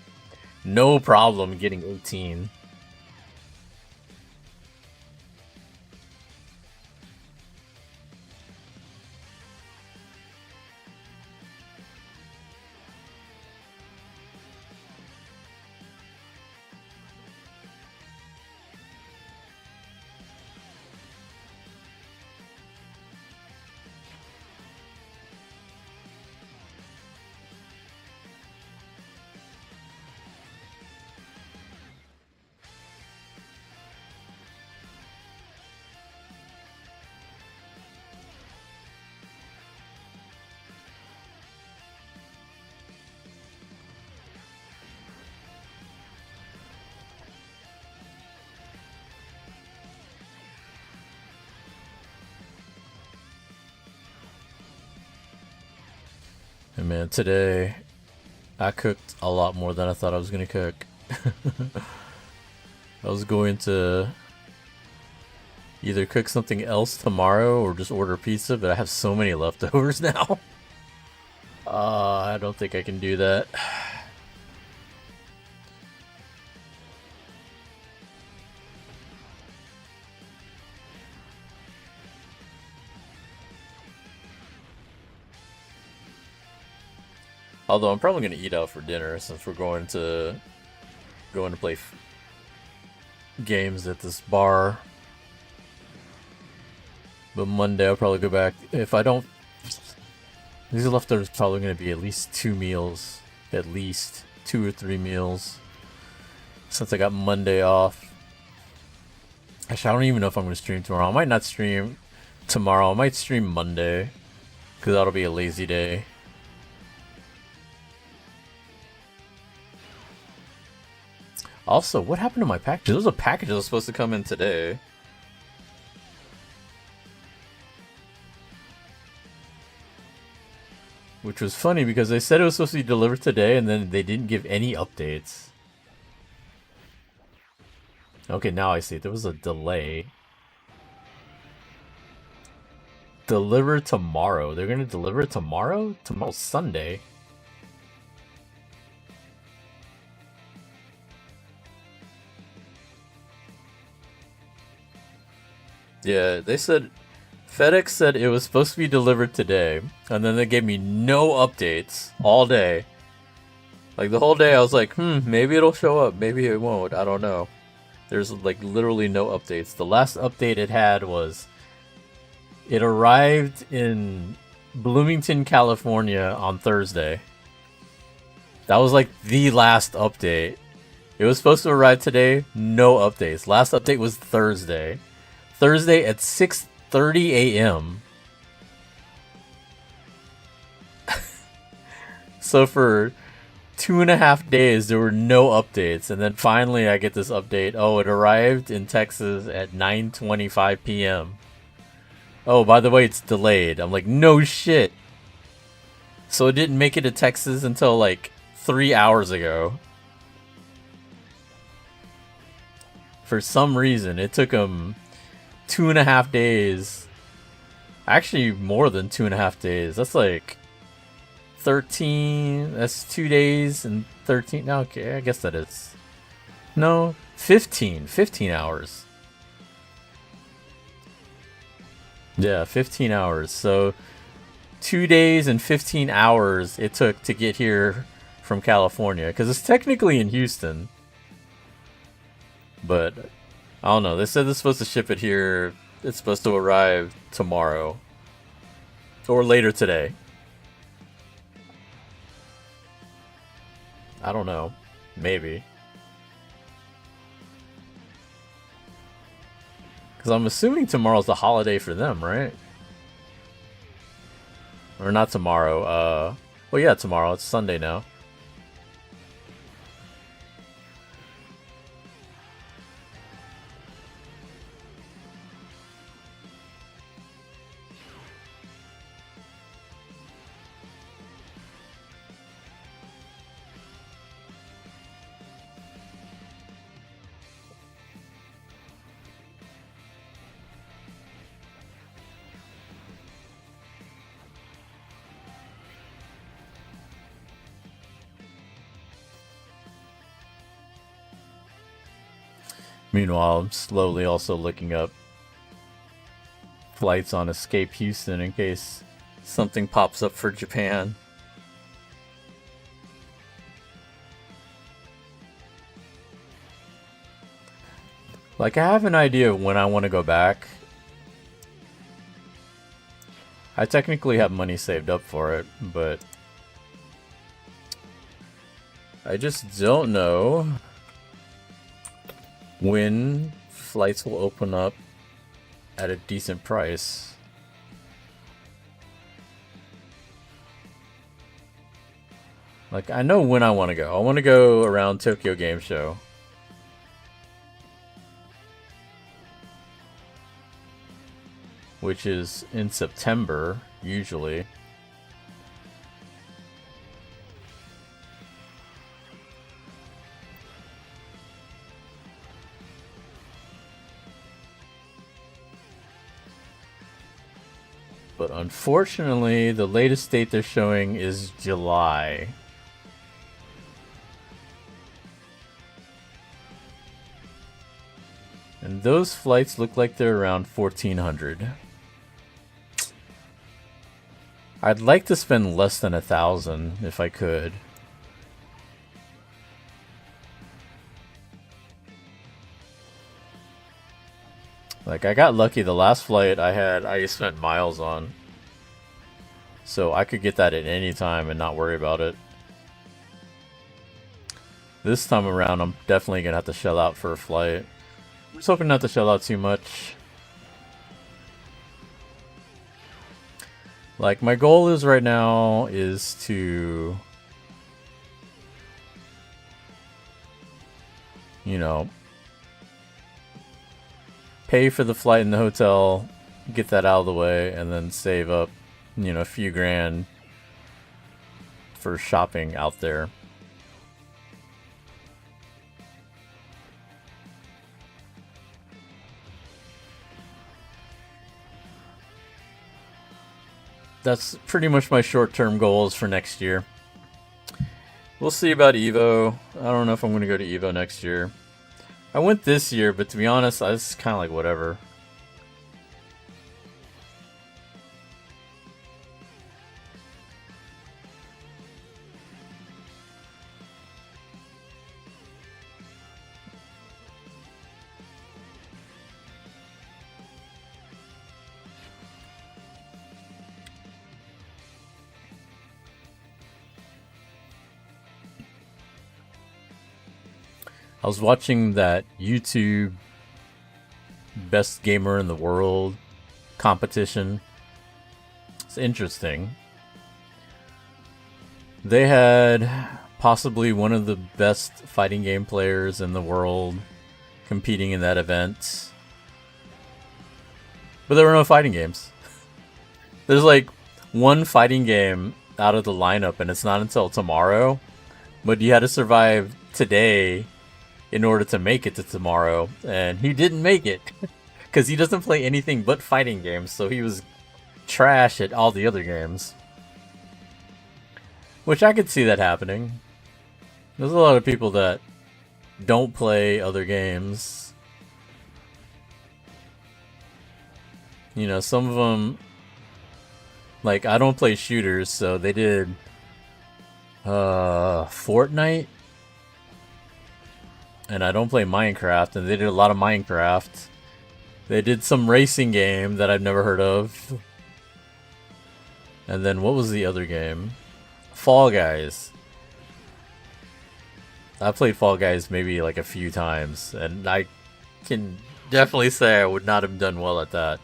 no problem getting 18. And man, today I cooked a lot more than I thought I was gonna cook. I was going to either cook something else tomorrow or just order pizza, but I have so many leftovers now. I don't think I can do that. Although I'm probably gonna eat out for dinner since we're going to play games at this bar. But Monday I'll probably go back. If I don't... These leftovers probably going to be at least 2 meals. At least 2 or 3 meals. Since I got Monday off. Actually, I don't even know if I'm going to stream tomorrow. I might not stream tomorrow. I might stream Monday. Because that'll be a lazy day. Also, what happened to my package? There was a package that was supposed to come in today. Which was funny because they said it was supposed to be delivered today and then they didn't give any updates. Okay, now I see. There was a delay. Deliver tomorrow. They're gonna deliver it tomorrow? Tomorrow's Sunday. Yeah, they said... FedEx said it was supposed to be delivered today, and then they gave me no updates all day. Like, the whole day I was like, maybe it'll show up, maybe it won't, I don't know. There's, like, literally no updates. The last update it had was... It arrived in Bloomington, California on Thursday. That was, like, the last update. It was supposed to arrive today, no updates. Last update was Thursday. Thursday at 6:30 a.m. So for 2.5 days there were no updates, and then finally I get this update. Oh, it arrived in Texas at 9:25 p.m. Oh, by the way, it's delayed. I'm like, no shit. So it didn't make it to Texas until like 3 hours ago. For some reason, it took them 2.5 days. Actually, more than 2.5 days. That's like 13. That's 2 days and 13. No, okay, I guess that is. No, 15. 15 hours. Yeah, 15 hours. So 2 days and 15 hours it took to get here from California. Because it's technically in Houston. But I don't know. They said they're supposed to ship it here. It's supposed to arrive tomorrow. Or later today. I don't know. Maybe. Because I'm assuming tomorrow's the holiday for them, right? Or not tomorrow. Well, yeah, tomorrow. It's Sunday now. Meanwhile, I'm slowly also looking up flights on Escape Houston in case something pops up for Japan. Like, I have an idea of when I want to go back. I technically have money saved up for it, but I just don't know when flights will open up at a decent price. Like, I know when I want to go. I want to go around Tokyo Game Show. Which is in September, usually. But unfortunately, the latest date they're showing is July. And those flights look like they're around 1,400. I'd like to spend less than 1,000 if I could. Like, I got lucky the last flight I spent miles on. So I could get that at any time and not worry about it. This time around, I'm definitely going to have to shell out for a flight. I'm just hoping not to shell out too much. Like, my goal is right now is to, you know, pay for the flight and the hotel, get that out of the way, and then save up, you know, a few grand for shopping out there. That's pretty much my short-term goals for next year. We'll see about Evo. I don't know if I'm going to go to Evo next year. I went this year, but to be honest, I was kind of like, whatever. I was watching that YouTube Best Gamer in the World competition. It's interesting. They had possibly one of the best fighting game players in the world competing in that event. But there were no fighting games. There's like one fighting game out of the lineup and it's not until tomorrow. But you had to survive today in order to make it to tomorrow, and he didn't make it because he doesn't play anything but fighting games, so he was trash at all the other games. Which I could see that happening. There's a lot of people that don't play other games. You know, some of them, like, I don't play shooters, so they did Fortnite. And I don't play Minecraft, and they did a lot of Minecraft. They did some racing game that I've never heard of. And then what was the other game? Fall Guys. I played Fall Guys maybe like a few times, and I can definitely say I would not have done well at that.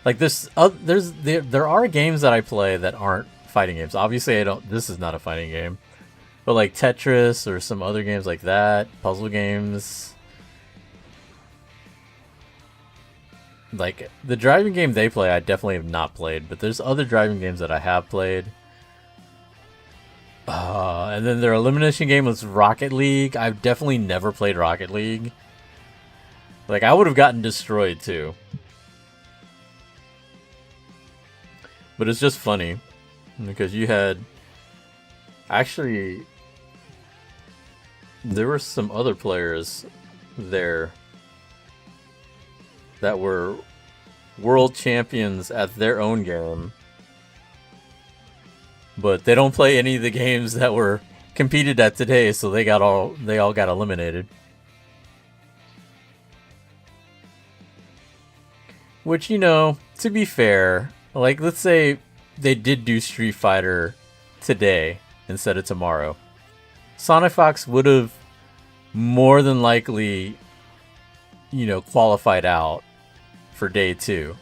Like there are games that I play that aren't fighting games. Obviously, this is not a fighting game. But like Tetris or some other games like that, puzzle games. Like the driving game they play, I definitely have not played, but there's other driving games that I have played. And then their elimination game was Rocket League. I've definitely never played Rocket League. Like I would have gotten destroyed too. But it's just funny because you had actually. There were some other players there that were world champions at their own game. But they don't play any of the games that were competed at today, so they all got eliminated. Which, you know, to be fair, like let's say they did do Street Fighter today instead of tomorrow. Sonic Fox would have more than likely, you know, qualified out for day 2.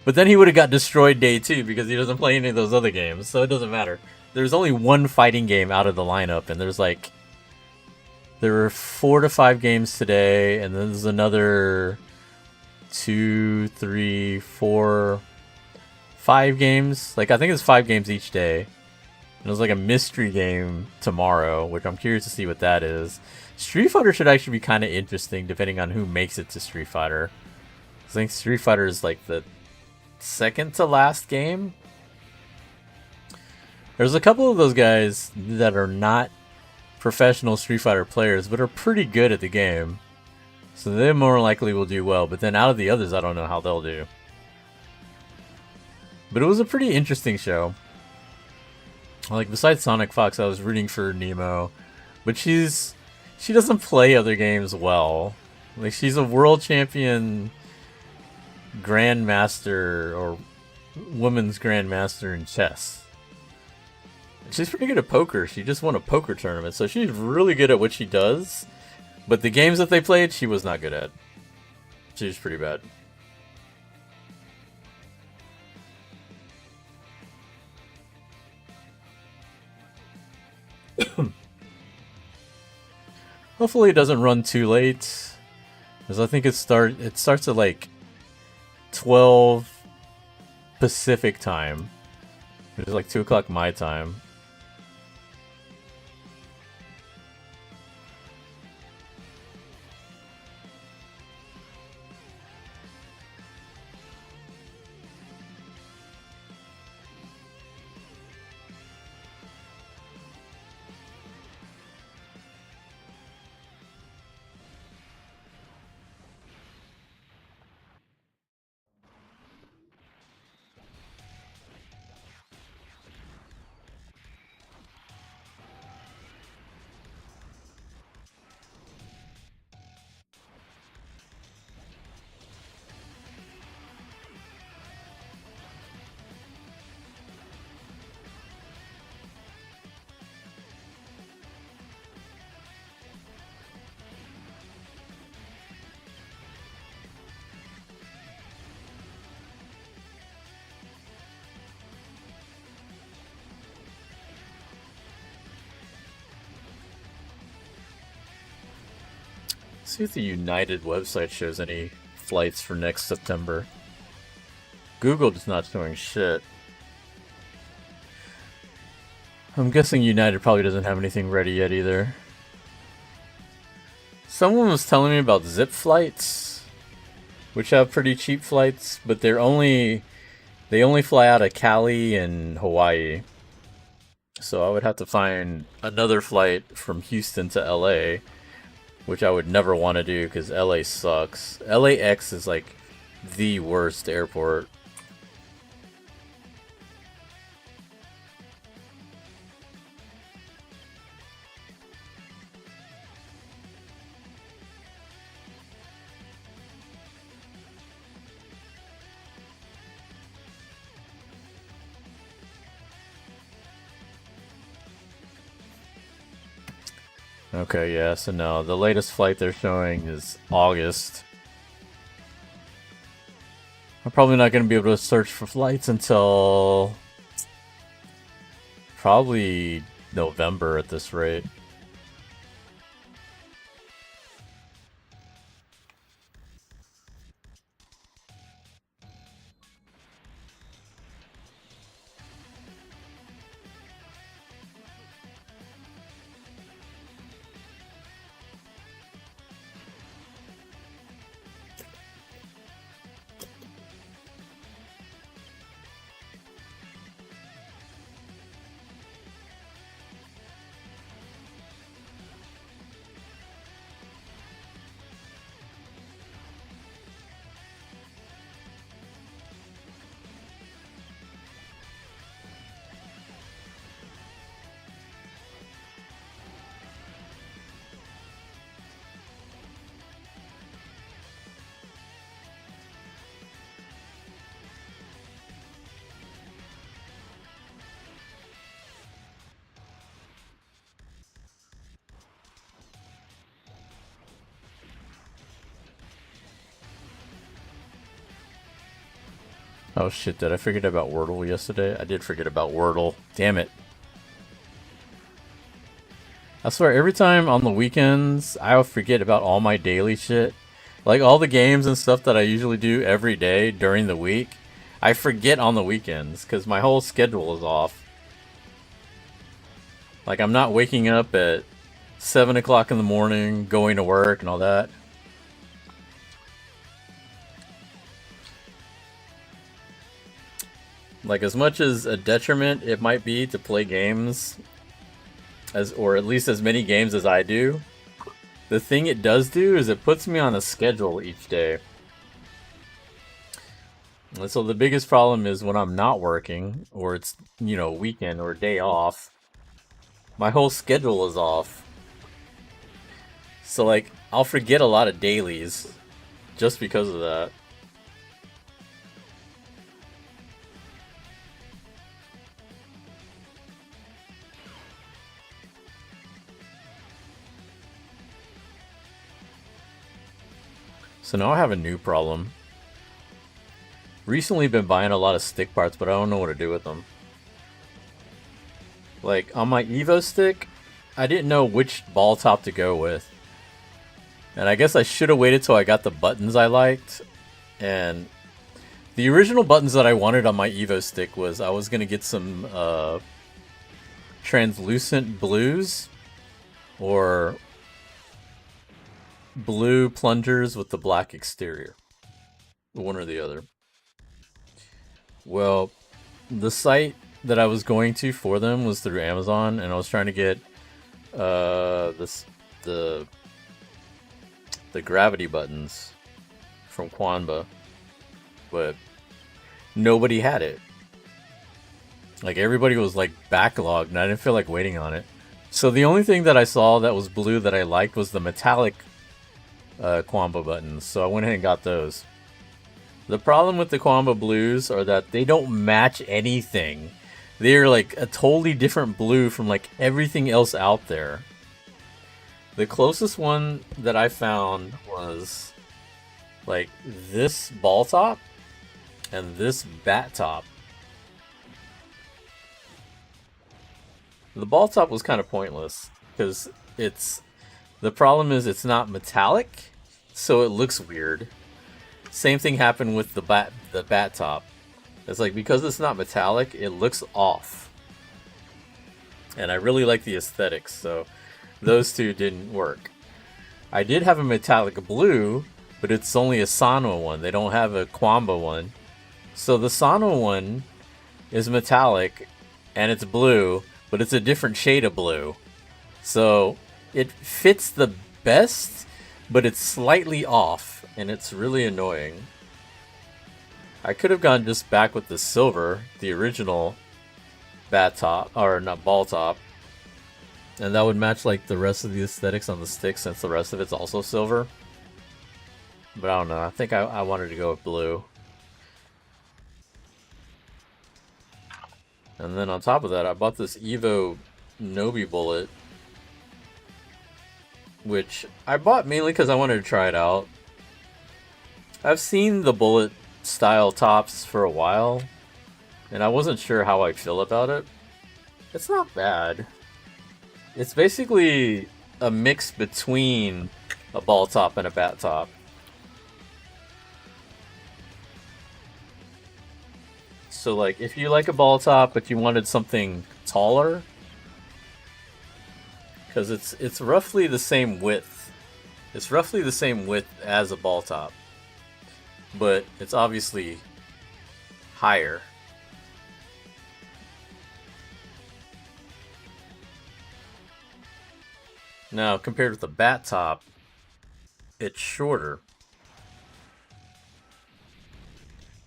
But then he would have got destroyed day 2 because he doesn't play any of those other games, so it doesn't matter. There's only one fighting game out of the lineup, and there were 4 to 5 games today, and then there's another 2, 3, 4, 5 games. Like, I think it's 5 games each day. And there's like a mystery game tomorrow, which I'm curious to see what that is. Street Fighter should actually be kind of interesting depending on who makes it to Street Fighter. I think Street Fighter is like the second to last game. There's a couple of those guys that are not professional Street Fighter players, but are pretty good at the game. So they more likely will do well, but then out of the others, I don't know how they'll do. But it was a pretty interesting show. Like, besides Sonic Fox, I was rooting for Nemo. But she doesn't play other games well. Like, she's a world champion grandmaster or women's grandmaster in chess. She's pretty good at poker. She just won a poker tournament, so she's really good at what she does. But the games that they played, she was not good at. She was pretty bad. Hopefully it doesn't run too late, because I think it starts at like 12 Pacific time. It's like 2 o'clock my time. See if the United website shows any flights for next September. Google is not showing shit. I'm guessing United probably doesn't have anything ready yet either. Someone was telling me about Zip flights, which have pretty cheap flights, but they only fly out of Cali and Hawaii. So I would have to find another flight from Houston to LA, which I would never want to do because LA sucks. LAX is like the worst airport. Okay, yeah, so no, the latest flight they're showing is August. I'm probably not going to be able to search for flights until probably November at this rate. Oh shit, did I forget about Wordle yesterday? I did forget about Wordle. Damn it. I swear, every time on the weekends, I'll forget about all my daily shit. Like, all the games and stuff that I usually do every day during the week, I forget on the weekends, because my whole schedule is off. Like, I'm not waking up at 7 o'clock in the morning, going to work and all that. Like, as much as a detriment it might be to play games, or at least as many games as I do, the thing it does do is it puts me on a schedule each day. And so the biggest problem is when I'm not working, or it's, you know, weekend or day off, my whole schedule is off. So, like, I'll forget a lot of dailies just because of that. So now I have a new problem. Recently been buying a lot of stick parts, but I don't know what to do with them. Like, on my Evo stick, I didn't know which ball top to go with. And I guess I should have waited till I got the buttons I liked. And the original buttons that I wanted on my Evo stick was I was going to get some translucent blues or blue plungers with the black exterior. One or the other. Well, the site that I was going to for them was through Amazon, and I was trying to get the gravity buttons from Quanba, but nobody had it. Like, everybody was like backlogged, and I didn't feel like waiting on it. So the only thing that I saw that was blue that I liked was the metallic Quanba buttons, so I went ahead and got those. The problem with the Quanba blues are that they don't match anything. They're like a totally different blue from like everything else out there. The closest one that I found was like this ball top and this bat top. The ball top was kind of pointless because the problem is it's not metallic, so it looks weird. Same thing happened with the bat top. It's like, because it's not metallic, it looks off. And I really like the aesthetics, so those two didn't work. I did have a metallic blue, but it's only a Sanwa one. They don't have a Quanba one. So the Sanwa one is metallic, and it's blue, but it's a different shade of blue. So it fits the best, but it's slightly off, and it's really annoying. I could have gone just back with the silver, the original bat top, or not ball top, and that would match like the rest of the aesthetics on the stick, since the rest of it's also silver. But I don't know, I think I wanted to go with blue. And then on top of that, I bought this Evo Nobi bullet, which I bought mainly because I wanted to try it out. I've seen the bullet style tops for a while, and I wasn't sure how I feel about it. It's not bad. It's basically a mix between a ball top and a bat top. So like, if you like a ball top but you wanted something taller, because it's roughly the same width. It's roughly the same width as a ball top, but it's obviously higher. Now, compared with the bat top, it's shorter.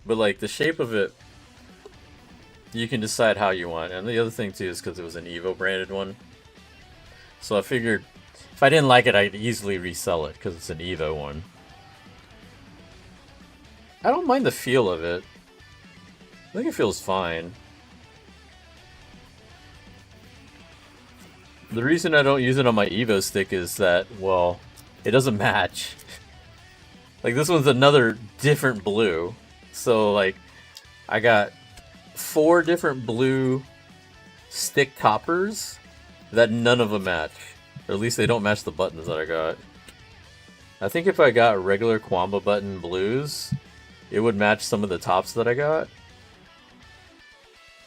But like, the shape of it, you can decide how you want. And the other thing too is because it was an Evo branded one. So I figured if I didn't like it, I'd easily resell it because it's an Evo one. I don't mind the feel of it. I think it feels fine. The reason I don't use it on my Evo stick is that, well, it doesn't match. Like, this one's another different blue. So, like, I got 4 different blue stick toppers that none of them match. Or at least they don't match the buttons that I got. I think if I got regular Quanba button blues, it would match some of the tops that I got.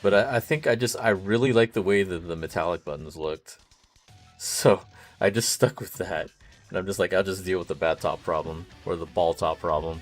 But I think I really like the way that the metallic buttons looked. So I just stuck with that. And I'm just like, I'll just deal with the bat top problem, or the ball top problem.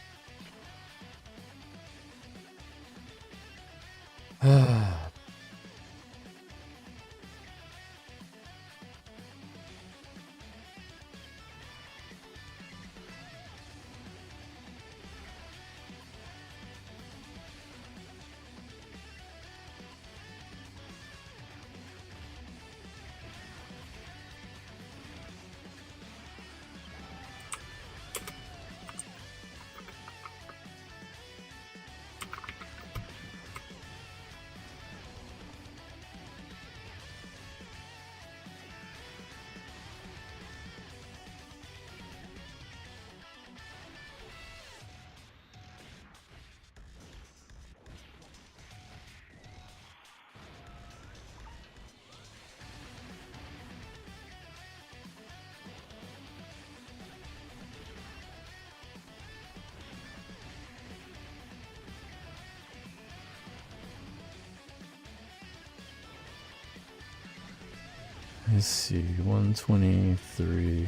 Let's see, 123.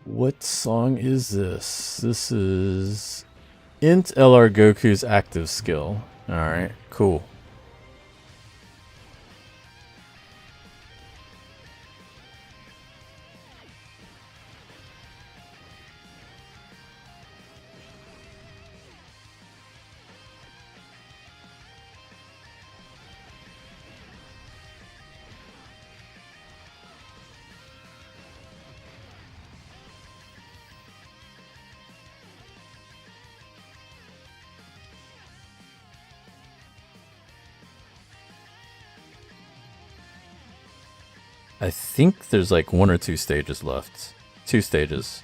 What song is this? This is Int LR Goku's active skill. Alright, cool. I think there's like 1 or 2 stages left. 2 stages.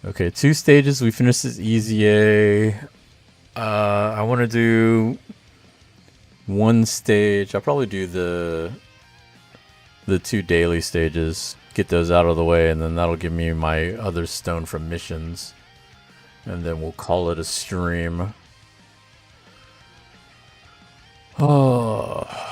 Okay, 2 stages. We finished this EZA. I want to do 1 stage. I'll probably do the 2 daily stages. Get those out of the way, and then that'll give me my other stone from missions. And then we'll call it a stream. Oh.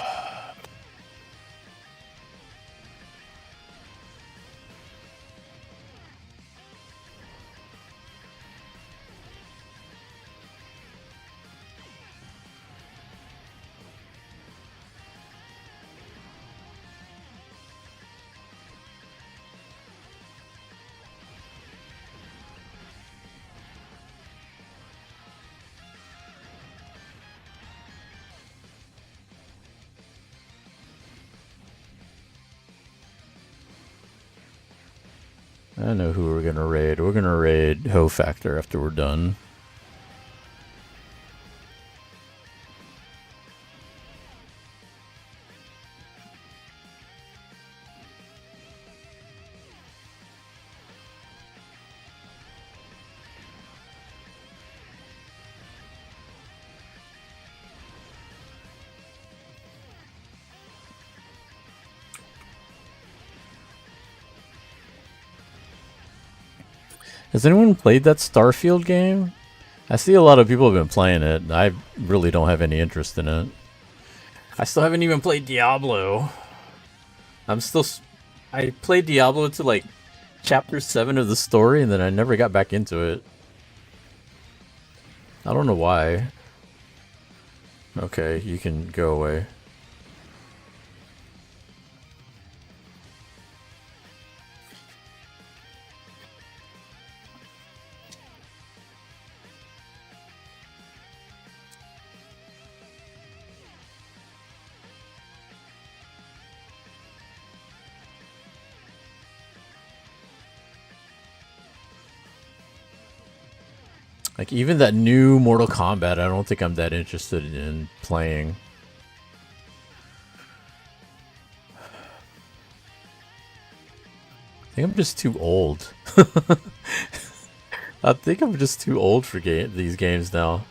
I know who we're gonna raid. We're gonna raid Ho Factor after we're done. Has anyone played that Starfield game? I see a lot of people have been playing it. I really don't have any interest in it. I still haven't even played Diablo. I played Diablo to like chapter 7 of the story, and then I never got back into it. I don't know why. Okay, you can go away. Like, even that new Mortal Kombat, I don't think I'm that interested in playing. I think I'm just too old. I think I'm just too old for these games now.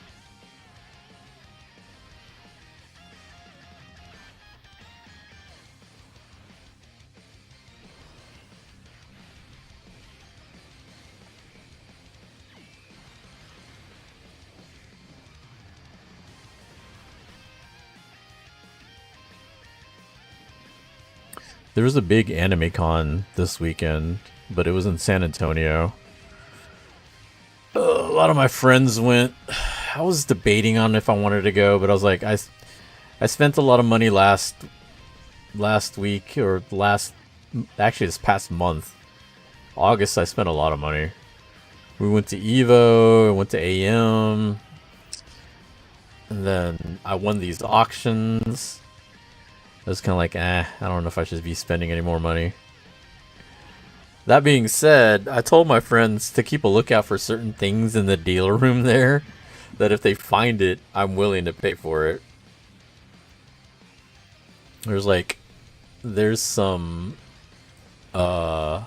There was a big anime con this weekend, but it was in San Antonio. A lot of my friends went. I was debating on if I wanted to go, but I was like, I spent a lot of money last week, or actually this past month. August, I spent a lot of money. We went to Evo, went to AM, and then I won these auctions. was kind of like, I don't know if I should be spending any more money. That being said, I told my friends to keep a lookout for certain things in the dealer room there, that if they find it, I'm willing to pay for it. There's some, damn,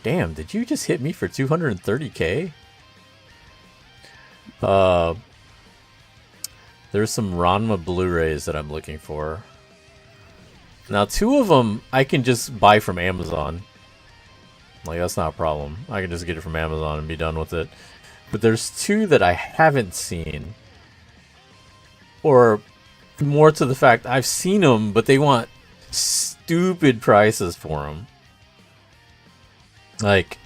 did you just hit me for 230k? There's some Ranma Blu-rays that I'm looking for. Now, 2 of them I can just buy from Amazon. Like, that's not a problem. I can just get it from Amazon and be done with it. But there's 2 that I haven't seen. Or, more to the fact, I've seen them, but they want stupid prices for them. Like,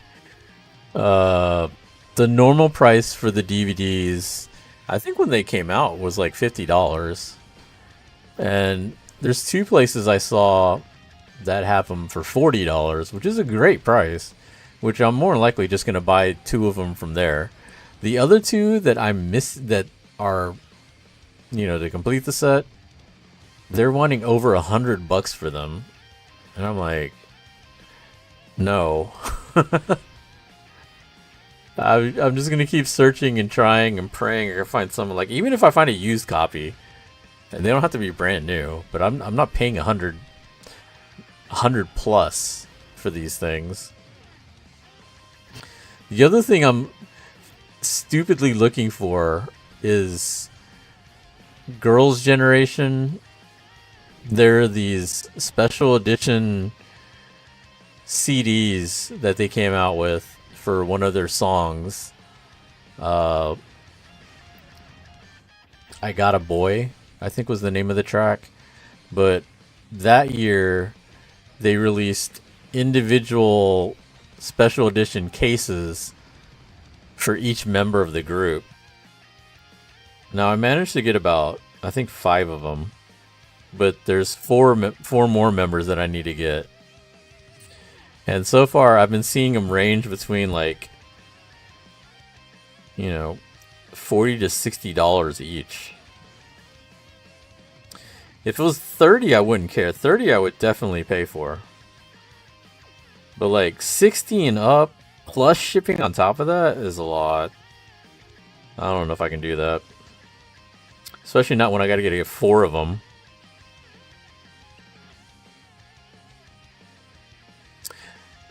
the normal price for the DVDs, I think when they came out, was like $50. And there's 2 places I saw that have them for $40, which is a great price, which I'm more than likely just going to buy 2 of them from there. The other 2 that I missed that are, you know, to complete the set, they're wanting over $100 for them. And I'm like, no. I'm just going to keep searching and trying and praying I can find someone, like, even if I find a used copy, and they don't have to be brand new, but I'm not paying 100 plus for these things. The other thing I'm stupidly looking for is Girls' Generation. There are these special edition CDs that they came out with for one of their songs. I Got a Boy, I think was the name of the track. But that year they released individual special edition cases for each member of the group. Now I managed to get about, I think, 5 of them, but there's 4 more members that I need to get. And so far I've been seeing them range between, like, you know, $40 to $60 each. If it was 30, I wouldn't care. 30 I would definitely pay for. But like 60 and up, plus shipping on top of that, is a lot. I don't know if I can do that. Especially not when I gotta get 4 of them.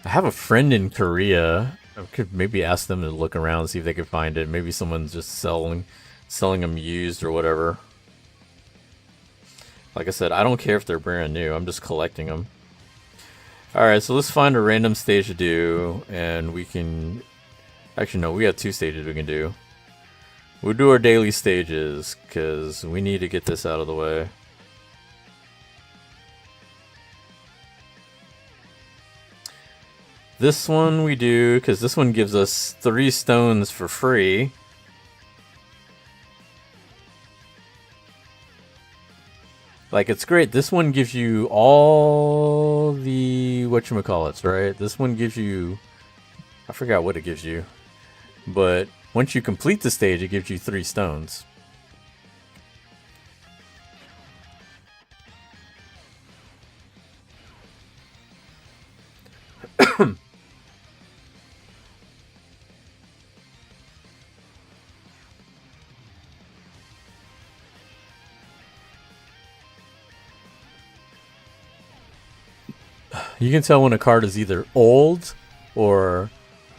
I have a friend in Korea. I could maybe ask them to look around and see if they could find it. Maybe someone's just selling them used or whatever. Like I said, I don't care if they're brand new. I'm just collecting them. Alright, so let's find a random stage to do. And we can... Actually, no, we have 2 stages we can do. We'll do our daily stages, because we need to get this out of the way. This one we do, because this one gives us 3 stones for free. Like, it's great. This one gives you all the whatchamacallits, right? This one gives you... I forgot what it gives you. But once you complete the stage, it gives you 3 stones. You can tell when a card is either old or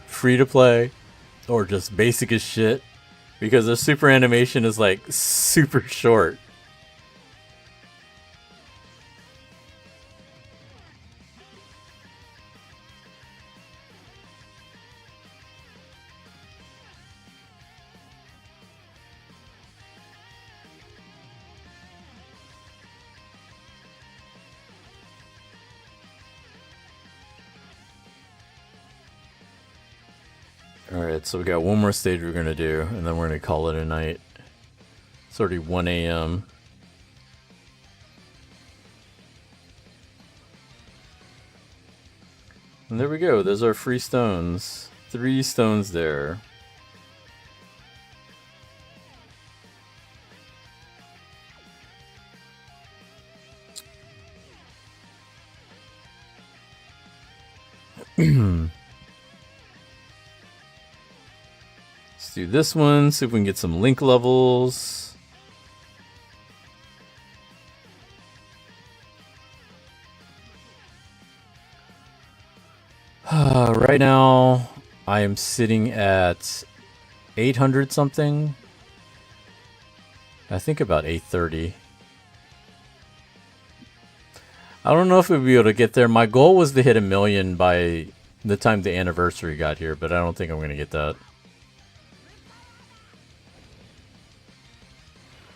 free to play or just basic as shit, because the super animation is like super short. Alright, so we got one more stage we're going to do, and then we're going to call it a night. It's already 1 a.m. And there we go, there's our free stones. 3 stones there. Let's do this one, see if we can get some link levels. Right now, I am sitting at 800 something. I think about 830. I don't know if we'll be able to get there. My goal was to hit 1 million by the time the anniversary got here, but I don't think I'm going to get that.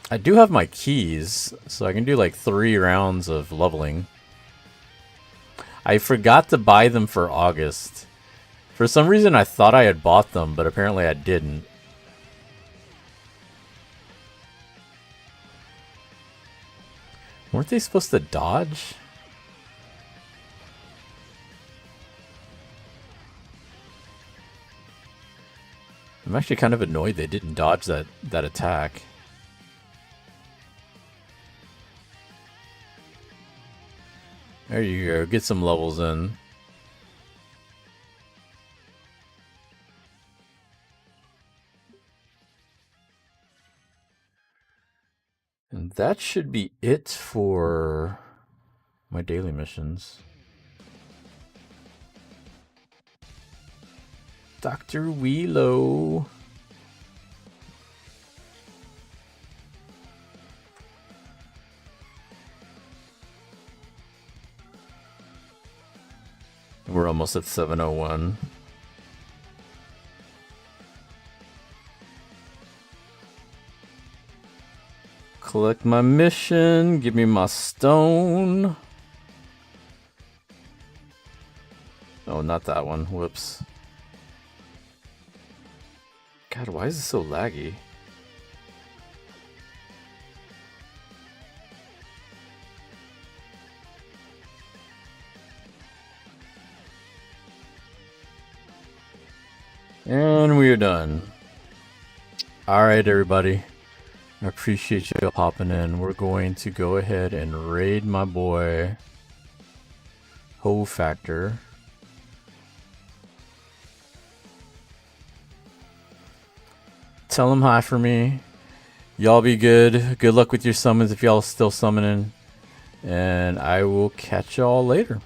I do have my keys, so I can do like 3 rounds of leveling. I forgot to buy them for August. For some reason, I thought I had bought them, but apparently I didn't. Weren't they supposed to dodge? I'm actually kind of annoyed they didn't dodge that attack. There you go, get some levels in. And that should be it for my daily missions. Dr. Wheelo. We're almost at 701. Collect my mission. Give me my stone. Oh, not that one. Whoops. God, why is it so laggy? And we are done. Alright, everybody. I appreciate you popping in. We're going to go ahead and raid my boy Ho Factor. Tell him hi for me. Y'all be good. Good luck with your summons if y'all still summoning. And I will catch y'all later.